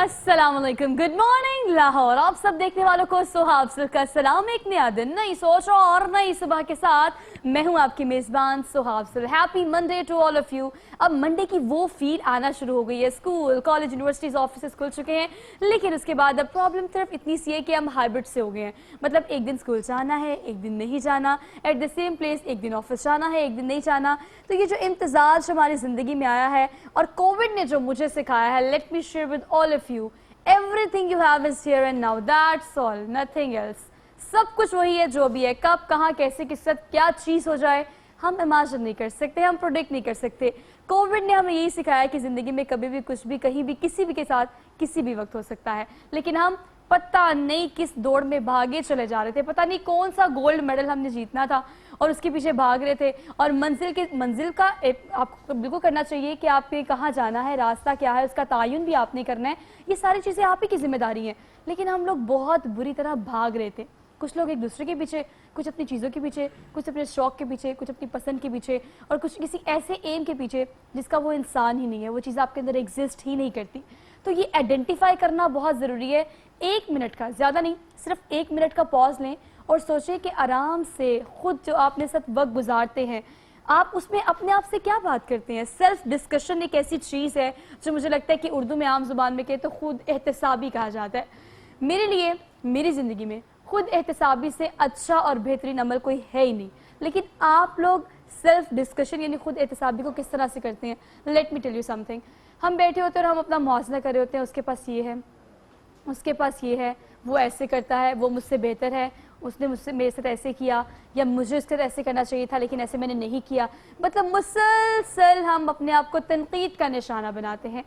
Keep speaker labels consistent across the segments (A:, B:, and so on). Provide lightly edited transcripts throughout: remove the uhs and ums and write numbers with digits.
A: अस्सलाम वालेकुम, good morning Lahore. आप सब देखने वालों को सुहाब सिल्क का सलाम। एक नया दिन, नई सोच और नई सुबह के साथ मैं हूं आपकी मेजबान सुहाब सिल्क। Happy Monday to all of you. अब मंडे की वो फील आना शुरू हो गई है। स्कूल, कॉलेज, यूनिवर्सिटीज, ऑफिस खुल चुके हैं, लेकिन उसके बाद अब प्रॉब्लम सिर्फ इतनी सी है कि हम हाइब्रिड से हो गए हैं। मतलब एक दिन स्कूल जाना है, एक दिन नहीं जाना, एट द सेम प्लेस एक दिन ऑफिस जाना है, एक दिन नहीं जाना। तो ये जो इम्तिजाज हमारी जिंदगी में आया है और कोविड ने जो मुझे सिखाया है, let me share with all of you, everything you have is here and now, that's all, nothing else। सब कुछ वही है जो भी है। कब, कहाँ, कैसे, किस साथ क्या चीज़ हो जाए हम इमेजिन नहीं कर सकते, हम प्रोडिक्ट नहीं कर सकते। कोविड ने हमें यही सिखाया कि ज़िंदगी में कभी भी कुछ भी, कहीं भी, किसी भी के साथ किसी भी वक्त हो सकता है। लेकिन हम पता नहीं किस दौड़ में भागे चले जा रहे थे, पता नहीं कौन सा गोल्ड मेडल हमने जीतना था और उसके पीछे भाग रहे थे। और मंजिल का आपको बिल्कुल करना चाहिए कि आपके कहाँ जाना है, रास्ता क्या है, उसका तयन भी आपने करना है। ये सारी चीज़ें आप ही की जिम्मेदारी हैं। लेकिन हम लोग बहुत बुरी तरह भाग रहे थे। कुछ लोग एक दूसरे के पीछे, कुछ अपनी चीज़ों के पीछे, कुछ अपने शौक के पीछे, कुछ अपनी पसंद के पीछे, और कुछ किसी ऐसे एम के पीछे जिसका वो इंसान ही नहीं है, वो चीज़ आपके अंदर एग्जिस्ट ही नहीं करती। तो ये आइडेंटिफाई करना बहुत ज़रूरी है। 1 मिनट का, ज़्यादा नहीं, सिर्फ 1 मिनट का पॉज लें और सोचें कि आराम से खुद जो आपने साथ वक्त गुजारते हैं, आप उसमें अपने आप से क्या बात करते हैं। सेल्फ डिस्कशन एक ऐसी चीज़ है जो मुझे लगता है कि उर्दू में आम जुबान में कहे तो खुद एहतसाबी कहा जाता है। मेरे लिए, मेरी ज़िंदगी में खुद एहतसाबी से अच्छा और बेहतरीन अमल कोई है ही नहीं। लेकिन आप लोग सेल्फ डिस्कशन यानी खुद एहतसाबी को किस तरह से करते हैं। Let me tell you something. हम बैठे होते हैं और हम अपना मुआवजा कर रहे होते हैं, उसके पास ये है, उसके पास ये है, वो ऐसे करता है, वो मुझसे बेहतर है, उसने मुझसे मेरे साथ ऐसे किया, या मुझे उसके साथ ऐसे करना चाहिए था लेकिन ऐसे मैंने नहीं किया। मतलब मुसलसल हम अपने आप को तनकीद का निशाना बनाते हैं।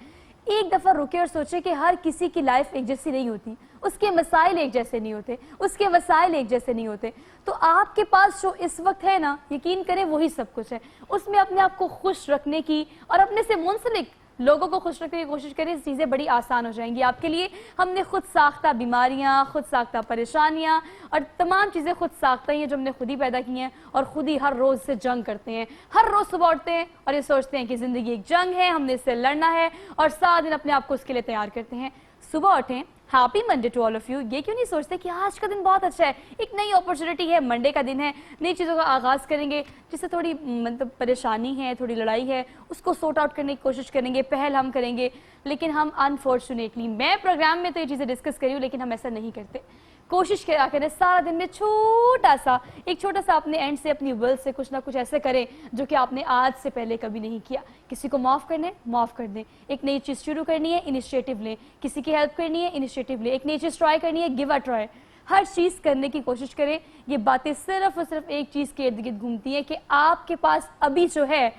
A: एक दफ़ा रुके और सोचे कि हर किसी की लाइफ एक जैसी नहीं होती, उसके मसाइल एक जैसे नहीं होते, उसके वसाइल एक जैसे नहीं होते। तो आपके पास जो इस वक्त है ना, यकीन करें वही सब कुछ है। उसमें अपने आप को खुश रखने की और अपने से मुंसलिक लोगों को खुश रखने की कोशिश करें, चीज़ें बड़ी आसान हो जाएंगी आपके लिए। हमने खुद साख्ता बीमारियां, खुद साख्ता परेशानियां और तमाम चीज़ें खुद साख्ता ही हैं जो हमने खुद ही पैदा की हैं और खुद ही हर रोज़ से जंग करते हैं। हर रोज़ सुबह उठते हैं और ये सोचते हैं कि ज़िंदगी एक जंग है, हमने इससे लड़ना है, और सारा दिन अपने आप को उसके लिए तैयार करते हैं। सुबह उठें, happy Monday to all of you. ये क्यों नहीं सोचते कि आज का दिन बहुत अच्छा है, एक नई अपॉर्चुनिटी है, मंडे का दिन है, नई चीज़ों का आगाज़ करेंगे। जिससे थोड़ी मतलब परेशानी है, थोड़ी लड़ाई है, उसको सॉर्ट आउट करने की कोशिश करेंगे, पहल हम करेंगे। लेकिन हम अनफॉर्चुनेटली, मैं प्रोग्राम में तो ये चीज़ें डिस्कस करी हूँ लेकिन हम ऐसा नहीं करते। कोशिश क्या करें, सारा दिन में एक छोटा सा अपने एंड से, अपनी विल से कुछ ना कुछ ऐसे करें जो कि आपने आज से पहले कभी नहीं किया। किसी को माफ़ करना है, माफ़ कर दें। एक नई चीज़ शुरू करनी है, इनिशिएटिव लें। किसी की हेल्प करनी है, इनिशिएटिव लें। एक नई चीज़ ट्राई करनी है, गिव अ ट्राई। हर चीज़ करने की कोशिश करें। ये बातें सिर्फ और सिर्फ एक चीज़ के इर्द गिर्द घूमती हैं कि आपके पास अभी जो है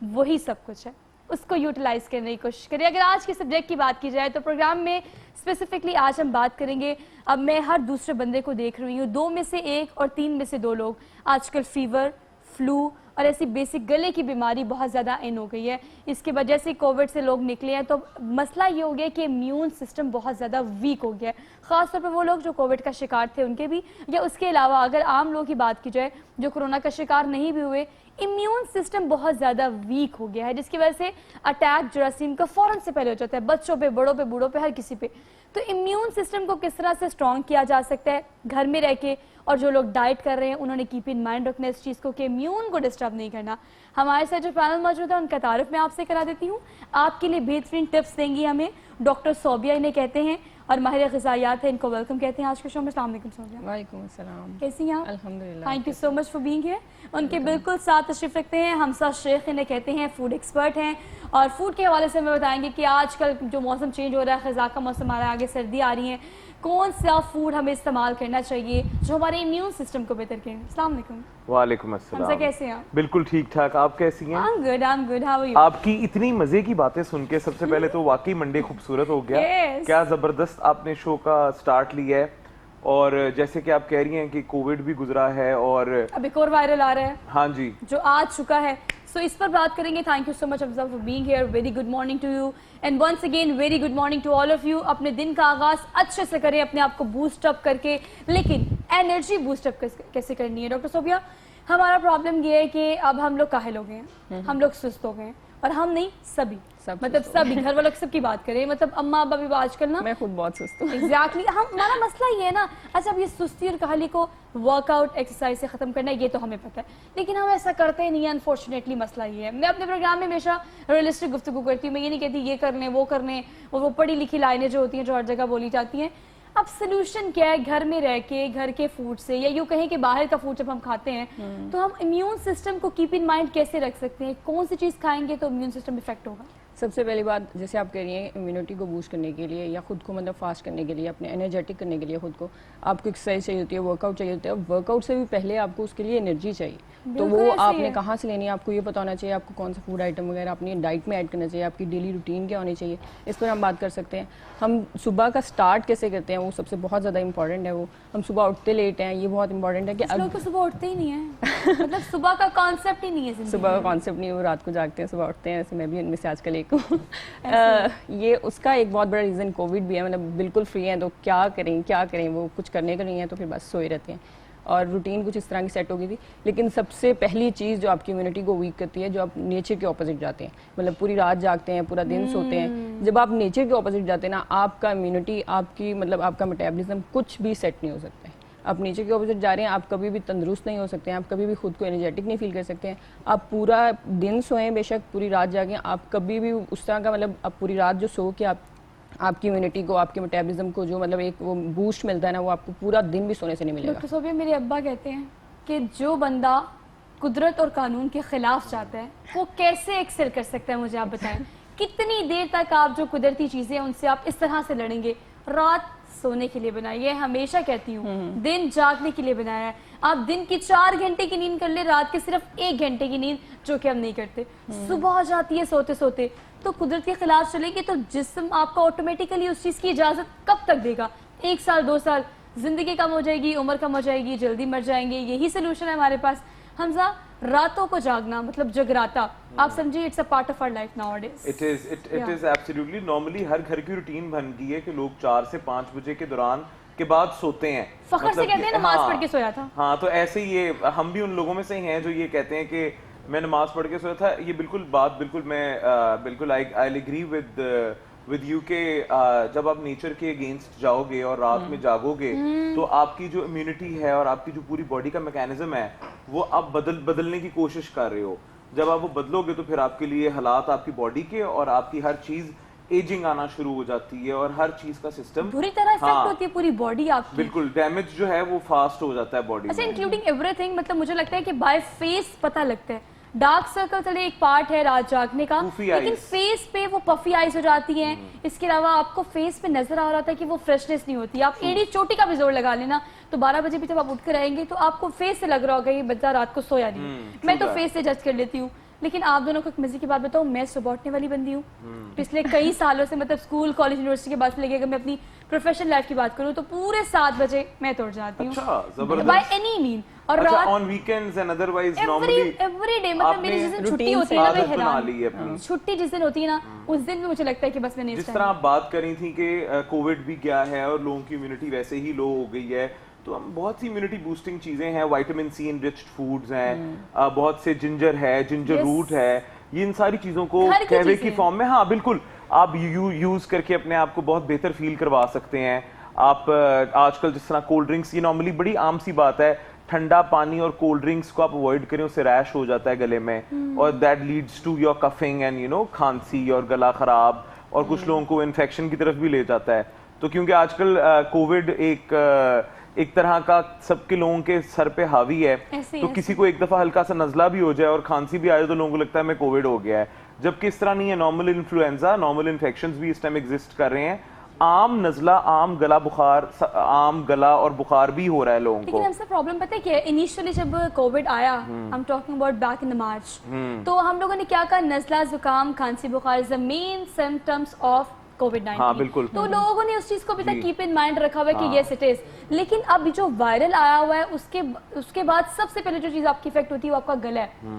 A: वही सब कुछ है, उसको यूटिलाइज करने की कोशिश करें। अगर आज के सब्जेक्ट की बात की जाए तो प्रोग्राम में स्पेसिफिकली आज हम बात करेंगे, अब मैं हर दूसरे बंदे को देख रही हूँ, 2 में से 1 और 3 में से 2 लोग आजकल फीवर, फ्लू और ऐसी बेसिक गले की बीमारी बहुत ज़्यादा इन हो गई है। इसकी वजह से कोविड से लोग निकले हैं तो मसला ये हो गया कि इम्यून सिस्टम बहुत ज़्यादा वीक हो गया है। ख़ासतौर पर वो लोग जो कोविड का शिकार थे उनके भी, या उसके अलावा अगर आम लोगों की बात की जाए जो कोरोना का शिकार नहीं भी हुए, इम्यून सिस्टम बहुत ज़्यादा वीक हो गया है, जिसकी वजह से अटैक जरासीम का फ़ौरन से पहले हो जाता है, बच्चों पे, बड़ों पे, बूढ़ों पे, हर किसी पे। तो इम्यून सिस्टम को किस तरह से स्ट्रॉन्ग किया जा सकता है घर में रह के, और जो लोग डाइट कर रहे हैं उन्होंने कीप इन माइंड रखना इस चीज़ को कि इम्यून को डिस्टर्ब नहीं करना। हमारे साथ जो पैनल मौजूद है उनका तारुफ मैं आपसे करा देती हूँ। आपके लिए बेहतरीन टिप्स देंगी हमें डॉक्टर सोबिया, इन्हें कहते हैं, और माहिर ग़िज़ायात है, इनको वेलकम कहते हैं आज के शो में। अस्सलाम वालेकुम सोबिया।
B: वालेकुम अस्सलाम।
A: कैसी हैं आप?
B: अल्हम्दुलिल्लाह।
A: Thank you so much for being here. उनके बिल्कुल साथ तशरीफ रखते हैं हमसा शेख, इन्हें कहते हैं फूड एक्सपर्ट हैं, और फूड के हवाले से हमें बताएंगे कि आजकल जो मौसम चेंज हो रहा है, ख़ज़ा का मौसम आ रहा है, आगे सर्दी आ रही है, कौन सा फूड हमें इस्तेमाल करना चाहिए जो हमारे इम्यून सिस्टम को बेहतर करें। अस्सलाम वालेकुम।
C: वालेकुम अस्सलाम।
A: हमसा कैसे हैं आप?
C: बिल्कुल ठीक ठाक, आप कैसी हैं?
A: I'm good, how are you?
C: आपकी इतनी मजे की बातें सुन के सबसे पहले तो वाकई मंडे खूबसूरत हो गया।
A: Yes.
C: क्या जबरदस्त आपने शो का स्टार्ट लिया है, और जैसे कि आप कह रही हैं कि कोविड भी गुजरा है और
A: अब एक और वायरल आ रहा है,
C: हाँ जी,
A: जो आ चुका है, सो इस पर बात करेंगे। Thank you so much Afzal for being here. Very good morning to you, and once again very good morning to all of you. अपने दिन का आगाज अच्छे से करें, अपने आप को बूस्ट अप करके, लेकिन एनर्जी बूस्ट अप कैसे करनी है। डॉक्टर सोबिया, हमारा प्रॉब्लम ये है कि अब हम लोग काहिल हो गए हैं, हम लोग सुस्त हो गए हैं, اور ہم نہیں سبھی
B: سب
A: مطلب سبھی گھر والوں سب کی بات کریں, مطلب اماں ابا بھی آج کل نا
B: میں خود بہت سست ہوں.
A: ایگزیکٹلی ہمارا مسئلہ یہ ہے نا, اچھا اب یہ سستی اور کاہلی کو ورک آؤٹ ایکسرسائز سے ختم کرنا ہے یہ تو ہمیں پتہ ہے, لیکن ہم ایسا کرتے ہی نہیں ہیں. انفارچونیٹلی مسئلہ یہ ہے. میں اپنے پروگرام میں ہمیشہ ریئلسٹک گفتگو کرتی ہوں, میں یہ نہیں کہتی یہ کر لیں وہ کر لیں, اور وہ پڑھی لکھی لائنیں جو ہوتی ہیں جو ہر جگہ بولی جاتی ہیں. اب سلوشن کیا ہے, گھر میں رہ کے گھر کے فوڈ سے, یا یوں کہیں کہ باہر کا فوڈ جب ہم کھاتے ہیں تو ہم امیون سسٹم کو کیپ ان مائنڈ کیسے رکھ سکتے ہیں, کون سی چیز کھائیں گے تو امیون سسٹم افیکٹ ہوگا؟
B: سب سے پہلی بات جیسے آپ کہہ رہی ہیں امیونٹی کو بوسٹ کرنے کے لیے یا خود کو مطلب فاسٹ کرنے کے لیے, اپنے انرجیٹک کرنے کے لیے خود کو آپ کو ایکسرسائز چاہیے ہوتی ہے, ورک آؤٹ چاہیے ہوتا ہے. ورک آؤٹ سے بھی پہلے آپ کو اس کے لیے انرجی چاہیے, تو وہ آپ نے کہاں سے لینی ہے, آپ کو یہ پتا ہونا چاہیے آپ کو کون سا فوڈ آئٹم وغیرہ اپنی ڈائٹ میں ایڈ کرنا چاہیے, آپ کی ڈیلی روٹین کیا ہونی چاہیے, اس پر ہم بات کر سکتے ہیں. ہم صبح کا اسٹارٹ کیسے کرتے ہیں وہ سب سے بہت زیادہ امپورٹنٹ ہے. وہ ہم صبح اٹھتے لیٹ ہیں, یہ بہت امپورٹنٹ ہے کہ
A: لوگ تو صبح اٹھتے ہی نہیں ہیں, مطلب صبح کا کانسیپٹ ہی نہیں ہے.
B: صبح کا کانسیپٹ نہیں, وہ رات کو جاگتے ہیں صبح اٹھتے ہیں, ایسے میں بھی ان میں سے آج کل ایک ہوں. یہ اس کا ایک بہت بڑا ریزن کووڈ بھی ہے, مطلب بالکل فری ہیں تو کیا کریں وہ کچھ کرنے کا نہیں ہے تو پھر بس سوئے رہتے ہیں, اور روٹین کچھ اس طرح کی سیٹ ہو گئی تھی. لیکن سب سے پہلی چیز جو آپ کی امیونٹی کو ویک کرتی ہے, جو آپ نیچر کے اپوزٹ جاتے ہیں, مطلب پوری رات جاگتے ہیں پورا دن سوتے ہیں, جب آپ نیچر کے اپوزٹ جاتے ہیں نا, آپ کا امیونٹی آپ کی مطلب آپ کا میٹابولزم کچھ بھی سیٹ نہیں ہو سکتا ہے. آپ نیچر کے اپوزٹ جا رہے ہیں, آپ کبھی بھی تندرست نہیں ہو سکتے ہیں, آپ کبھی بھی خود کو انرجیٹک نہیں فیل کر سکتے ہیں. آپ پورا دن سوئیں بے شک, پوری رات جاگیں, آپ کبھی بھی اس طرح کا مطلب آپ پوری رات جو سو کے آپ کی امیونٹی کو, آپ کے میٹابولزم کو جو مطلب ایک وہ بوسٹ ملتا ہے نا, وہ آپ کو پورا دن بھی سونے سے نہیں ملے گا.
A: ڈاکٹر صوفیہ, میرے ابا کہتے ہیں کہ جو بندہ قدرت اور قانون کے خلاف جاتا ہے وہ کیسے ایکسل کر سکتا ہے, مجھے آپ بتائیں. کتنی دیر تک آپ جو قدرتی چیزیں ہیں ان سے آپ اس طرح سے لڑیں گے؟ رات سونے کے لیے بنائی ہے, ہمیشہ کہتی ہوں, دن جاگنے کے لیے بنایا ہے. آپ دن کی 4 گھنٹے کی نیند کر لیں, رات کے صرف 1 گھنٹے کی نیند, جو کہ ہم نہیں کرتے. صبح ہو جاتی ہے سوتے سوتے, تو قدرت کے خلاف چلیں گے تو جسم آپ کو آٹومیٹیکلی اس چیز کی اجازت کب تک دے گا؟ 1 سال 2 سال, زندگی کم ہو جائے گی, عمر کم ہو جائے گی, جلدی مر جائیں گے. یہی سلوشن ہے ہمارے پاس. حمزہ, راتوں کو جاگنا مطلب جگراتا, آپ سمجھیے it's a part of our life nowadays.
C: it is absolutely normally ہر گھر کی روٹین بن گئی ہے کہ لوگ 4 سے 5 بجے کے دوران کے بعد سوتے ہیں.
A: فخر سے کہتے ہیں نماز پڑھ کے سویا تھا.
C: ہاں, تو ایسے ہی یہ ہم بھی ان لوگوں میں سے ہیں جو یہ کہتے ہیں کہ میں نماز پڑھ کے سویا تھا. یہ بالکل بات بالکل میں بالکل آئی اگری ود یو کہ جب آپ نیچر کے اگینسٹ جاؤ گے اور رات میں جاگو گے تو آپ کی جو امیونٹی ہے اور آپ کی جو پوری باڈی کا میکینزم ہے وہ آپ بدلنے کی کوشش کر رہے ہو. جب آپ وہ بدلو گے تو پھر آپ کے لیے حالات آپ کی باڈی کے اور آپ کی ہر چیز ایجنگ آنا شروع ہو جاتی ہے, اور ہر چیز کا سسٹم
A: بری طرح افیکٹ ہوتی ہے پوری باڈی آپ کی.
C: بالکل ڈیمیج جو ہے وہ فاسٹ ہو جاتا ہے باڈی.
A: اچھا, انکلوڈنگ ایوری تھنگ, مطلب مجھے لگتا ہے کہ بائی فیس پتہ لگتا ہے. ڈارک سرکل چلے ایک پارٹ ہے رات جاگنے کا, لیکن فیس پہ وہ پفی آئیز ہو جاتی ہیں. اس کے علاوہ آپ کو فیس پہ نظر آ رہا تھا کہ وہ فریشنس نہیں ہوتی. آپ ایڑی چوٹی کا بھی زور لگا لینا تو 12 بجے بھی جب آپ اٹھ کر آئیں گے تو آپ کو فیس سے لگ رہا ہوگا یہ بچہ رات کو سویا نہیں. میں تو فیس سے جج کر لیتی ہوں. لیکن آپ دونوں کو ایک مزے کی بات بتاؤں, میں صبح اٹھنے والی بندی ہوں پچھلے کئی سالوں سے, مطلب اسکول کالج یونیورسٹی کے بعد سے لگے, اگر میں اپنی پروفیشنل لائف کی بات کروں تو پورے 7 بجے میں تو اٹھ جاتی ہوں بائی اینی مین. اور رات
C: on weekends and otherwise normally
A: every day, مطلب میری جس دن چھٹی ہوتی ہے نا میں حیران, چھٹی جس دن ہوتی ہے نا اس دن بھی مجھے لگتا ہے کہ بس میں نے
C: جس طرح آپ بات کر رہی تھی کہ کووڈ بھی گیا ہے اور لوگوں کی امیونٹی ویسے ہی لو ہو گئی ہے, تو ہم بہت سی امیونٹی بوسٹنگ چیزیں ہیں, وائٹامن سی انریچڈ فوڈز ہیں, بہت سے جنجر ہے, جنجر روٹ ہے, یہ ان ساری چیزوں کو قہوے کی فارم میں ہاں بالکل آپ یوز کر کے اپنے آپ کو بہت بہتر فیل کروا سکتے ہیں. آپ آج کل جس طرح کولڈ ڈرنکس, یہ نارملی بڑی عام سی بات ہے, ٹھنڈا پانی اور کولڈ ڈرنکس کو آپ اوائڈ کریں, اس سے ریش ہو جاتا ہے گلے میں, اور that leads to your coughing and you know کھانسی اور گلا خراب, اور کچھ لوگوں کو انفیکشن کی طرف بھی لے جاتا ہے. تو کیونکہ آج کل کووڈ ایک طرح کا سب کے لوگوں کے سر پہ حاوی ہے, تو کسی کو ایک دفعہ ہلکا سا نزلہ بھی ہو جائے اور کھانسی بھی آ جائے تو لوگوں کو لگتا ہے میں کووڈ ہو گیا ہے, جبکہ اس طرح نہیں ہے. نارمل انفلوئنزا, نارمل انفیکشنز بھی اس ٹائم ایگزسٹ کر رہے ہیں. عام نزلہ, عام گلا بخار, عام گلا اور بخار بھی ہو رہا ہے لوگوں کو.
A: لیکن ہم سے پرابلم پتہ ہے کہ انیشلی جب کووڈ آیا, ہم talking about back in March, تو ہم لوگوں نے کیا کہا, نزلہ, زکام, کھانسی, بخار از the main symptoms of COVID-19.
C: ہاں بالکل.
A: تو لوگوں نے اس چیز کو بھی تک کیپ ان مائنڈ رکھا ہوا ہے کہ یس اٹ از. لیکن اب جو وائرل آیا ہوا ہے اس کے بعد سب سے پہلے جو چیز آپ کی افیکٹ ہوتی ہے وہ آپ کا گلا ہے.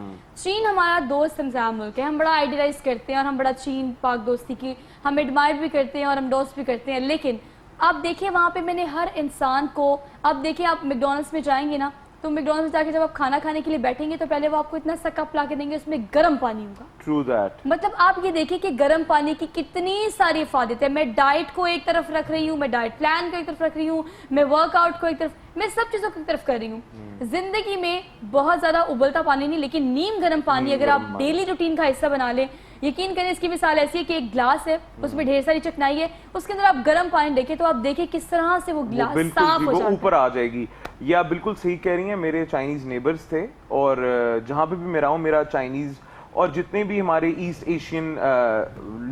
A: چین ہمارا دوست ہمسایہ ملک ہے, ہم بڑا آئیڈیلائز کرتے ہیں اور ہم بڑا چین پاک دوستی کی ہم ایڈمائر بھی کرتے ہیں اور ہم دوست بھی کرتے ہیں. لیکن آپ دیکھیں وہاں پہ میں نے ہر انسان کو, اب دیکھیں آپ میکڈونلڈس میں جائیں گے نا, तो मैकडॉनल्ड्स में जाके जब आप खाना खाने के लिए बैठेंगे तो पहले वो आपको इतना सा कप ला के देंगे, उसमें गर्म पानी होगा।
C: True that.
A: मतलब आप ये देखिए कि गर्म पानी की कितनी सारी इफादत है। मैं डाइट को एक तरफ रख रही हूँ, मैं डाइट प्लान को एक तरफ रख रही हूँ, मैं वर्कआउट को एक तरफ, मैं सब चीजों को एक तरफ कर रही हूँ। जिंदगी में बहुत ज्यादा उबलता पानी नहीं, लेकिन नीम गर्म पानी अगर आप डेली रूटीन का हिस्सा बना लें, यकीन करें इसकी मिसाल ऐसी है कि एक ग्लास है, उसमें ढेर सारी चिकनाई है, उसके अंदर आप गर्म पानी देखें तो आप देखिए किस तरह से वो गिलास साफ हो जाता है,
C: ऊपर आ जाएगी। ये आप बिल्कुल सही कह रही हैं। मेरे चाइनीज नेबर्स थे और जहाँ पे भी मैं रहा हूँ, मेरा चाइनीज और जितने भी हमारे ईस्ट एशियन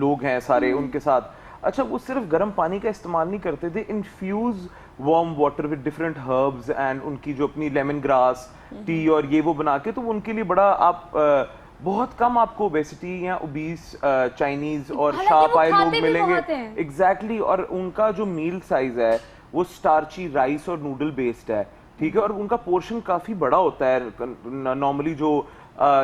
C: लोग हैं सारे, उनके साथ अच्छा वो सिर्फ गर्म पानी का इस्तेमाल नहीं करते थे, infuse warm water with different herbs and उनकी जो अपनी लेमन ग्रास टी और ये वो बना के, तो उनके लिए बड़ा आप बहुत कम आपको ओबेसिटी या ओबीस चाइनीज और शार्प आए लोग मिलेंगे। एग्जैक्टली। और उनका जो मील साइज है वो स्टार्ची राइस और नूडल बेस्ड है, ठीक है, और उनका पोर्शन काफी बड़ा होता है नॉर्मली जो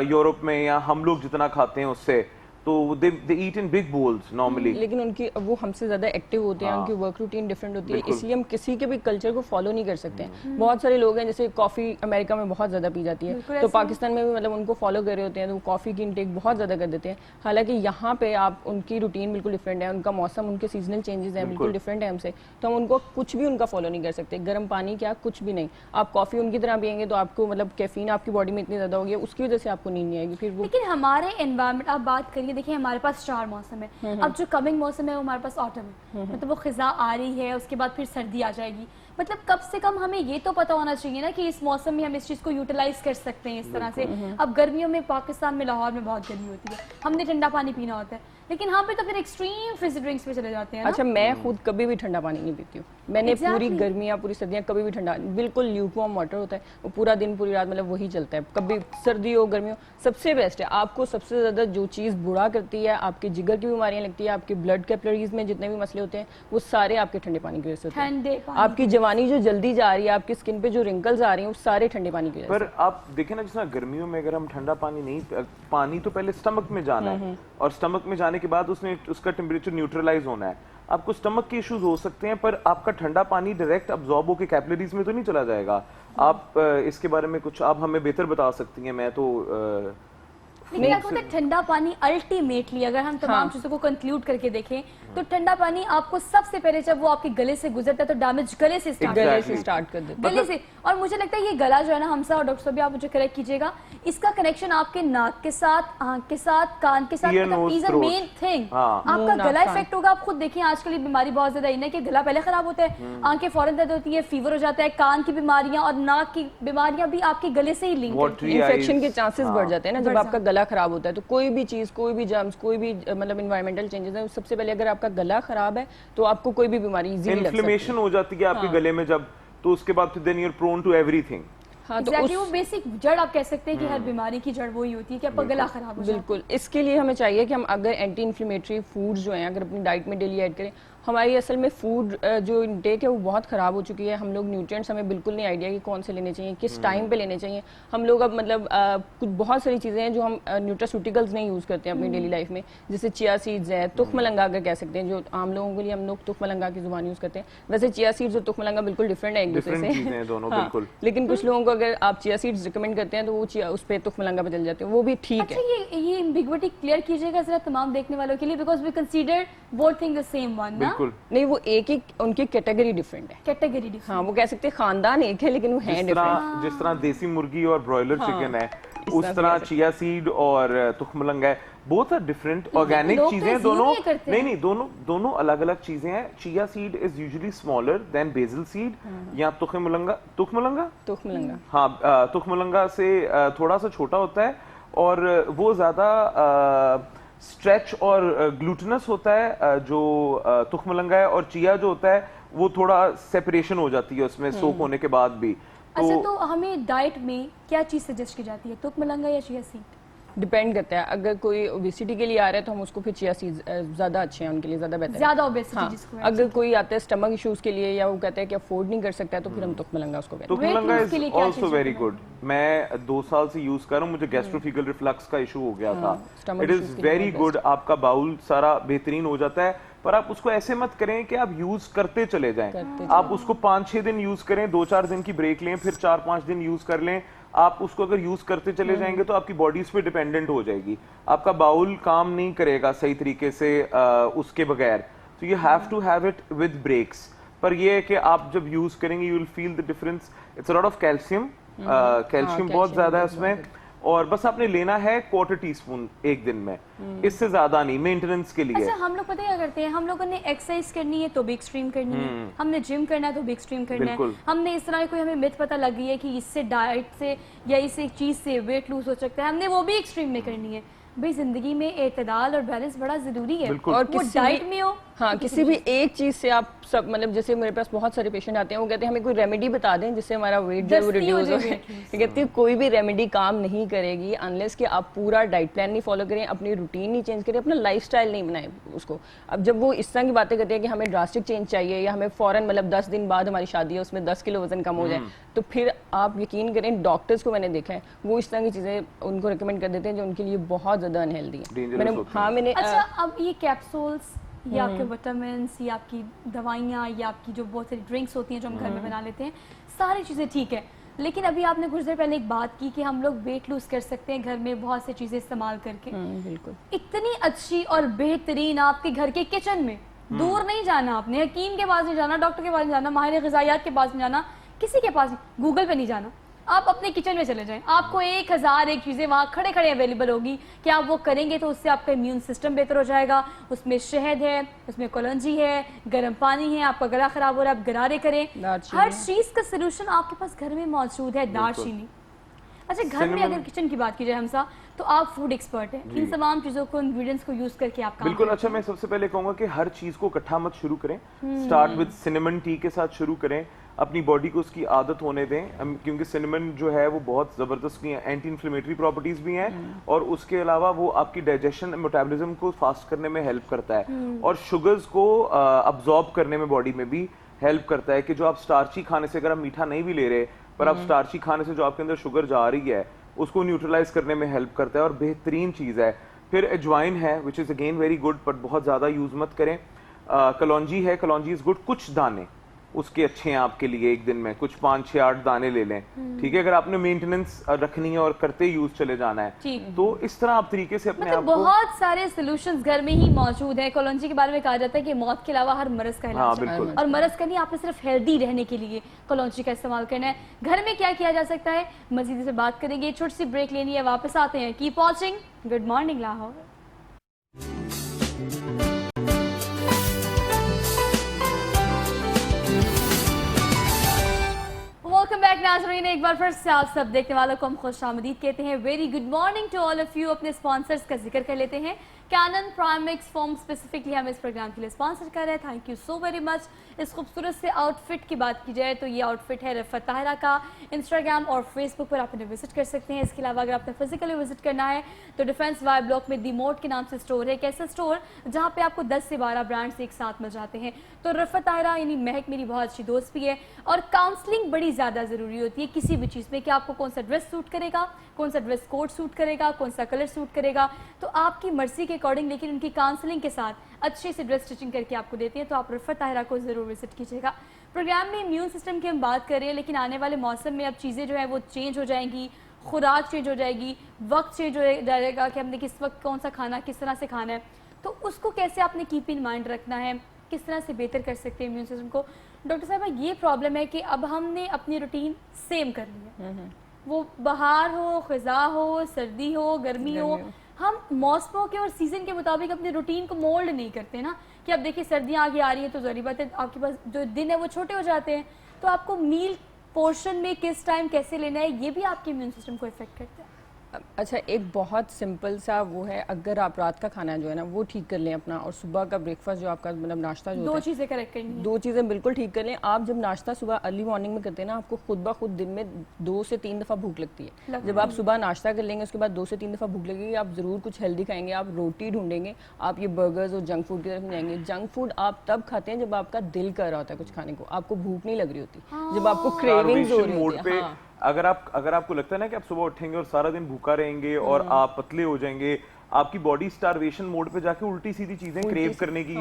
C: यूरोप में या हम लोग जितना खाते हैं उससे, तो दे ईट इन बिग बोल्स नॉर्मली।
B: लेकिन उनकी वो हमसे ज्यादा एक्टिव होते हैं, उनकी वर्क रूटीन डिफरेंट होती है, इसलिए हम किसी के भी कल्चर को फॉलो नहीं कर सकते हैं। बहुत सारे लोग हैं जैसे कॉफी अमेरिका में बहुत ज्यादा पी जाती है, तो पाकिस्तान में भी मतलब उनको फॉलो कर रहे होते हैं, तो वो कॉफी की इंटेक बहुत ज्यादा कर देते हैं। हालांकि यहाँ पे आप उनकी रूटीन बिल्कुल डिफरेंट है, उनका मौसम, उनके सीजनल चेंजेस हैं बिल्कुल डिफरेंट है हमसे, तो हम उनको कुछ भी उनका फॉलो नहीं कर सकते। गर्म पानी क्या, कुछ भी नहीं। आप कॉफी उनकी तरह पियेंगे तो आपको मतलब कैफीन आपकी बॉडी में इतनी ज्यादा होगी, उसकी वजह से आपको नींद नहीं आएगी। फिर वो
A: लेकिन हमारे एनवायरनमेंट आप बात करिए, देखिए हमारे पास 4 मौसम है। अब जो कमिंग मौसम है वो हमारे पास ऑटम है, मतलब वो खिजा आ रही है, उसके बाद फिर सर्दी आ जाएगी। मतलब कम से कम हमें ये तो पता होना चाहिए ना कि इस मौसम में हम इस चीज को यूटिलाइज कर सकते हैं इस तरह से। अब गर्मियों में पाकिस्तान में लाहौर में बहुत गर्मी होती है, हमने ठंडा पानी पीना होता है, लेकिन यहाँ पे तो फिर एक्सट्रीम फिजी ड्रिंक्स पे चले जाते हैं ना?
B: अच्छा, मैं खुद कभी भी ठंडा पानी नहीं पीती हूँ। मैंने पूरी गर्मियाँ पूरी सर्दियाँ कभी भी ठंडा, बिल्कुल ल्यूकवार्म वाटर होता है, वो पूरा दिन पूरी रात मतलब वही चलता है, कभी सर्दी हो गर्मी हो। सबसे बेस्ट है, आपको सबसे ज्यादा जो चीज़ बुरा करती है, आपके जिगर की बीमारियाँ लगती है, आपके ब्लड कैपिलरीज में जितने भी मसले होते हैं, वो सारे आपके ठंडे पानी की वजह से होते हैं। आपकी जवानी जो जल्दी जा रही है, आपकी स्किन पे जो रिंकल्स आ रही हैं, वो सारे ठंडे पानी की वजह से।
C: पर आप देखें ना, जिस गर्मियों में अगर हम ठंडा पानी नहीं, पानी तो पहले स्टमक में जाना है और स्टमक में जाने के बाद उसका टेम्परेचर न्यूट्रलाइज होना है। आपको स्टमक के इश्यूज हो सकते हैं, पर आपका ठंडा पानी डायरेक्ट अब्सॉर्ब होकर कैपिलरीज में तो नहीं चला जाएगा। आप इसके बारे में कुछ आप हमें बेहतर बता सकती हैं। मैं तो
A: लेकिन आपको पता है ठंडा पानी अल्टीमेटली अगर हम तमाम चीजों को कंक्लूड करके देखें तो ठंडा पानी आपको सबसे पहले जब वो आपके गले से गुजरता है तो डैमेज गले से स्टार्ट
B: कर देता है,
A: गले से। और मुझे लगता है ये गला जो है ना, हमसा और डॉक्टर साहब भी आप मुझे करेक्ट कीजिएगा, इसका कनेक्शन आपके नाक के साथ, आंख के साथ, कान के साथ, इज अ मेन थिंग। आपका गला इफेक्ट होगा। आप खुद देखिए आजकल ये बीमारी बहुत ज्यादा है कि गला पहले खराब होता है, आंखें फौरन दर्द होती है, फीवर हो जाता है, कान की बीमारियां और नाक की बीमारियां भी आपके गले से ही लिंक होती है।
B: इन्फेक्शन के चांसेस बढ़ जाते हैं ना जब आपका गला खराब होता है। तो कोई भी चीज, कोई भी जर्म्स, कोई भी मतलब एनवायरमेंटल चेंजेस है, सबसे पहले अगर आपका गला खराब है तो आपको कोई भी बीमारी इजीली लग सकती है।
C: इन्फ्लेमेशन हो जाती है आपके गले में जब, तो उसके बाद फिर then you are prone to everything.
A: हाँ, तो वो बेसिक जड़ आप कह सकते हैं कि हर बीमारी की जड़ वही होती है कि आपका गला खराब हो जाए।
B: बिल्कुल। इसके लिए हमें चाहिए कि हम अगर एंटी इन्फ्लेमेटरी फूड्स जो हैं अगर अपनी डाइट में डेली ऐड करें। हमारी असल में फूड जो इंटेक है वो बहुत ख़राब हो चुकी है। हम लोग न्यूट्रिएंट्स हमें बिल्कुल नहीं आइडिया कि कौन से लेने चाहिए, किस टाइम पे लेने चाहिए। हम लोग अब मतलब कुछ बहुत सारी चीज़ें हैं जो हम न्यूट्रास्यूटिकल्स नहीं यूज़ करते हैं अपनी डेली लाइफ में, जैसे चिया सीड्स है, तुखमलंगा अगर कह सकते हैं, जो आम लोगों के लिए हम लोग तुखमलंगा की ज़ुबान यूज़ करते हैं। वैसे चिया सीड्स और तुखमलंगा बिल्कुल डिफरेंट है एक दूसरे से, लेकिन कुछ लोगों को अगर आप चिया सीड्स रिकमेंड करते हैं तो वो उस पर तुखमलंगा पे चल जाते हैं, वो भी ठीक है।
A: ये एम्बिग्विटी क्लियर कीजिएगा जरा तमाम देखने वालों के लिए, because we consider both thing the same one ना?
B: नहीं, वो एक ही उनकी कैटेगरी डिफरेंट है।
A: कैटेगरी डिफरेंट,
B: हाँ, वो कह सकते हैं खानदान एक है लेकिन वो है डिफरेंट।
C: जिस तरह देसी मुर्गी और ब्रॉयलर चिकन है, उस तरह चिया सीड और तुखमलंगा है। बोथ आर डिफरेंट ऑर्गेनिक चीजें, दोनों नहीं दोनों अलग अलग चीजें हैं। Chia seed is usually smaller than BECIL seed या तुखमलंगा हाँ, तुखमलंगा से थोड़ा सा छोटा होता है और वो ज्यादा स्ट्रेच और ग्लूटेनस होता है जो तुखमलंगा है, और चिया जो होता है वो थोड़ा सेपरेशन हो जाती है उसमें सोक होने के बाद भी।
A: अच्छा, तो हमें डाइट में क्या चीज सजेस्ट की जाती है, तुखमलंगा या चिया सीड?
B: ڈپینڈ کرتا ہے. اگر کوئی اوبیسٹی کے لیے آ رہا ہے تو ہم اس کو پھر چیا سیڈز زیادہ اچھے ہیں ان کے لیے, زیادہ بہتر ہے.
A: زیادہ obesity جس کو ہے.
B: اگر کوئی آتا ہے اسٹمک ایشوز کے لیے یا وہ کہتا ہے کہ افورڈ نہیں کر سکتا ہے تو پھر ہم تخم ملنگا اس کو کہتے ہیں.
C: تخم ملنگا از آلسو ویری گڈ. میں 2 سال سے یوز کر رہا ہوں, مجھے گیسٹروفیکل ریفلکس کا ایشو ہو گیا تھا. It is very good. آپ کا باؤل سارا بہترین ہو جاتا ہے, پر آپ اس کو ایسے مت کریں کہ آپ یوز کرتے چلے جائیں. آپ اس کو 5-6 دن یوز کریں, 2-4 دن کی بریک لیں, پھر 4-5 دن یوز کر لیں. آپ اس کو اگر یوز کرتے چلے جائیں گے تو آپ کی باڈی اس پہ ڈیپینڈنٹ ہو جائے گی, آپ کا باؤل کام نہیں کرے گا صحیح طریقے سے اس کے بغیر. تو you have to have it with breaks. پر یہ ہے کہ آپ جب یوز کریں گے you will feel the difference. It's a lot of calcium, calcium بہت زیادہ ہے اس میں, اور بس آپ نے لینا ہے 1/4 ٹی اسپون ایک دن میں, اس سے زیادہ نہیں, مینٹیننس کے لیے.
A: اچھا ہم لوگ پتہ کیا کرتے ہیں, ہم لوگوں نے ایکسرسائز کرنی ہے تو بھی ایکسٹریم کرنی ہے, ہم نے جم کرنا ہے تو بھی ایکسٹریم کرنا ہے, ہم نے اس طرح کوئی ہمیں مت پتہ لگ گئی ہے کہ اس سے ڈائٹ سے یا اس ایک چیز سے ویٹ لوز ہو سکتا ہے, ہم نے وہ بھی ایکسٹریم میں کرنی ہے. بھائی زندگی میں اعتدال اور بیلنس بڑا ضروری ہے,
B: اور
A: وہ ڈائٹ میں ہو.
B: ہاں کسی بھی ایک چیز سے آپ سب, مطلب جیسے میرے پاس بہت سارے پیشنٹ آتے ہیں وہ کہتے ہیں ہمیں کوئی ریمیڈی بتا دیں جس سے ہمارا ویٹ جو ہے وہ ریڈیوز ہو. کہتے ہیں کوئی بھی ریمیڈی کام نہیں کرے گی انلیس کہ آپ پورا ڈائٹ پلان نہیں فالو کریں, اپنی روٹین نہیں چینج کریں, اپنا لائف اسٹائل نہیں بنائیں اس کو. اب جب وہ اس طرح کی باتیں کرتے ہیں کہ ہمیں ڈراسٹک چینج چاہیے یا ہمیں فوراً مطلب 10 دن بعد ہماری شادی ہے اس میں 10 کلو وزن کم ہو جائے, تو پھر آپ یقین کریں ڈاکٹرز کو میں نے دیکھا ہے وہ اس طرح کی چیزیں ان کو ریکمینڈ کر دیتے ہیں جو ان کے لیے بہت زیادہ انہیلدی ہیں. میں نے
A: اچھا اب یہ کیپسولس یا آپ کے وٹامنس یا آپ کی دوائیاں یا آپ کی جو بہت ساری ڈرنکس ہوتی ہیں جو ہم گھر میں بنا لیتے ہیں, ساری چیزیں ٹھیک ہے, لیکن ابھی آپ نے کچھ دیر پہلے ایک بات کی کہ ہم لوگ ویٹ لوز کر سکتے ہیں گھر میں بہت سی چیزیں استعمال کر کے.
B: بالکل
A: اتنی اچھی اور بہترین آپ کے گھر کے کچن میں, دور نہیں جانا, آپ نے حکیم کے پاس نہیں جانا, ڈاکٹر کے پاس نہیں جانا, ماہر غذائیات کے پاس نہیں جانا, کسی کے پاس نہیں, گوگل پہ نہیں جانا, آپ اپنے کچن میں چلے جائیں, آپ کو 1001 چیزیں وہاں کھڑے کھڑے اویلیبل ہوگی کہ آپ وہ کریں گے تو اس سے آپ کا امیون سسٹم بہتر ہو جائے گا. اس میں شہد ہے, اس میں کلونجی ہے, گرم پانی ہے, آپ کا گلا خراب ہو رہا ہے آپ گرارے کریں, ہر چیز کا سلوشن آپ کے پاس گھر میں موجود ہے. دار چینی. اچھا گھر میں اگر کچن کی بات کی جائے ہمسا, تو آپ فوڈ ایکسپرٹ ہیں, ان تمام چیزوں کو, انگریڈینٹس کو یوز کر کے آپ کام
C: بالکل. اچھا میں سب سے پہلے کہوں گا کہ ہر چیز کو اکٹھا مت شروع کریں, اسٹارٹ وتھ سنیمن ٹی کے ساتھ شروع کریں, اپنی باڈی کو اس کی عادت ہونے دیں, کیونکہ سنیمن جو ہے وہ بہت زبردست کی اینٹی انفلیمیٹری پراپرٹیز بھی ہیں, اور اس کے علاوہ وہ آپ کی ڈائجیشن میٹابولزم کو فاسٹ کرنے میں ہیلپ کرتا ہے, اور شوگرز کو ابزارب کرنے میں باڈی میں بھی ہیلپ کرتا ہے. کہ جو آپ اسٹارچی کھانے سے, اگر آپ میٹھا نہیں بھی لے رہے پر آپ اسٹارچی کھانے سے جو آپ کے اندر شوگر جا رہی ہے اس کو نیوٹرلائز کرنے میں ہیلپ کرتا ہے, اور بہترین چیز ہے. پھر اجوائن ہے which is again very good, but بہت زیادہ یوز مت کریں. کلونجی ہے, کلونجی از گڈ, کچھ دانے اس کے اچھے ہیں آپ کے لیے, ایک دن میں کچھ 5-6-8 دانے لے لیں, ٹھیک ہے, اگر آپ نے مینٹیننس رکھنی ہے اور کرتے یوز چلے جانا ہے تو اس طرح آپ طریقے سے اپنے آپ کو.
A: بہت سارے سولوشنز گھر میں ہی موجود ہیں. کلونجی کے بارے میں کہا جاتا ہے کہ موت کے علاوہ ہر مرض کا علاج ہے, اور مرض کا نہیں, آپ نے صرف ہیلدی رہنے کے لیے کلونجی کا استعمال کرنا ہے. گھر میں کیا کیا جا سکتا ہے مزید سے بات کریں گے, چھوٹی سی بریک لینی ہے, واپس آتے ہیں. Keep watching good morning Lahore. Welcome back ناظرین, ایک بار پھر سے آپ سب دیکھنے والوں کو ہم خوش آمدید کہتے ہیں. Very good morning to all of you. اپنے اسپانسرز کا ذکر کر لیتے ہیں. کینن پرائمکس فارم اسپیسیفکلی ہمیں اس پروگرام کے لیے اسپانسر کر رہے ہیں. Thank you so very much. اس خوبصورت سے آؤٹ فٹ کی بات کی جائے تو یہ آؤٹ فٹ ہے رفعت طاہرہ کا. انسٹاگرام اور فیس بک پر آپ انہیں وزٹ کر سکتے ہیں. اس کے علاوہ اگر آپ نے فزیکلی وزٹ کرنا ہے تو ڈیفینس وائی بلاک میں دی موڈ کے نام سے اسٹور ہے, ایک ایسا اسٹور جہاں پہ آپ کو 10 سے 12 برانڈس ایک ساتھ مل جاتے ہیں. تو رفعت طاہرہ یعنی مہک میری بہت اچھی دوست بھی ہے, اور کاؤنسلنگ بڑی زیادہ ضروری ہوتی ہے کسی بھی چیز میں, کہ آپ کو کون سا ڈریس سوٹ کرے گا, کون سا ڈریس کوڈ سوٹ کرے گا, کون سا کلر سوٹ کرے گا, تو آپ کی مرضی کے اکارڈنگ, لیکن ان کی کاؤنسلنگ کے ساتھ اچھے سے ڈریس اسٹچنگ کر کے آپ کو دیتے ہیں. تو آپ رفعت طاہرہ کو ضرور وزٹ کیجیے گا. پروگرام میں امیون سسٹم کی ہم بات کر رہے ہیں, لیکن آنے والے موسم میں اب چیزیں جو ہیں وہ چینج ہو جائیں گی, خوراک چینج ہو جائے گی, وقت چینج ہو جائے گا کہ ہم نے کس وقت کون سا کھانا کس طرح سے کھانا ہے, تو اس کو کیسے آپ نے کیپ ان مائنڈ رکھنا ہے, کس طرح سے بہتر کر سکتے ہیں امیون سسٹم کو. ڈاکٹر صاحبہ یہ پرابلم ہے کہ اب ہم نے اپنی روٹین سیم کر لی ہے, وہ بہار ہو, خزاں ہو, سردی ہو, گرمی ہو, ہم موسموں کے اور سیزن کے مطابق اپنی روٹین کو مولڈ نہیں کرتے نا. کہ اب دیکھیں سردیاں آگے آ رہی ہیں تو ظاہری بات ہے آپ کے پاس جو دن ہے وہ چھوٹے ہو جاتے ہیں, تو آپ کو میل پورشن میں کس ٹائم کیسے لینا ہے, یہ بھی آپ کے امیون سسٹم کو افیکٹ کرتا ہے.
B: अच्छा, एक बहुत सिंपल सा वो है, अगर आप रात का खाना जो है ना वो ठीक कर लें अपना, और सुबह का ब्रेकफास्ट जो आपका मतलब नाश्ता जो
A: दो
B: होता है,
A: चीजें करेक्ट करनी है।
B: दो चीज़ें बिल्कुल ठीक कर लें। आप जब नाश्ता सुबह अर्ली मॉर्निंग में करते हैं ना, आपको खुद ब खुद दिन में 2 से 3 दफ़ा भूख लगती है। जब आप सुबह नाश्ता कर लेंगे उसके बाद 2 से 3 दफ़ा भूख लगेगी, आप ज़रूर कुछ हेल्दी खाएंगे, आप रोटी ढूंढेंगे, आप ये बर्गर्स और जंक फूड की तरफ जाएंगे। जंक फूड आप तब खाते हैं जब आपका दिल कर रहा होता है कुछ खाने को, आपको भूख नहीं लग रही होती, जब आपको क्रेविंग्स हो रही होती है। हाँ।
C: अगर आपको लगता है ना कि आप सुबह उठेंगे और सारा दिन भूखा रहेंगे और आप पतले हो जाएंगे, आपकी बॉडी स्टारवेशन मोड पे जाके उल्टी सीधी चीजें क्रेव करने की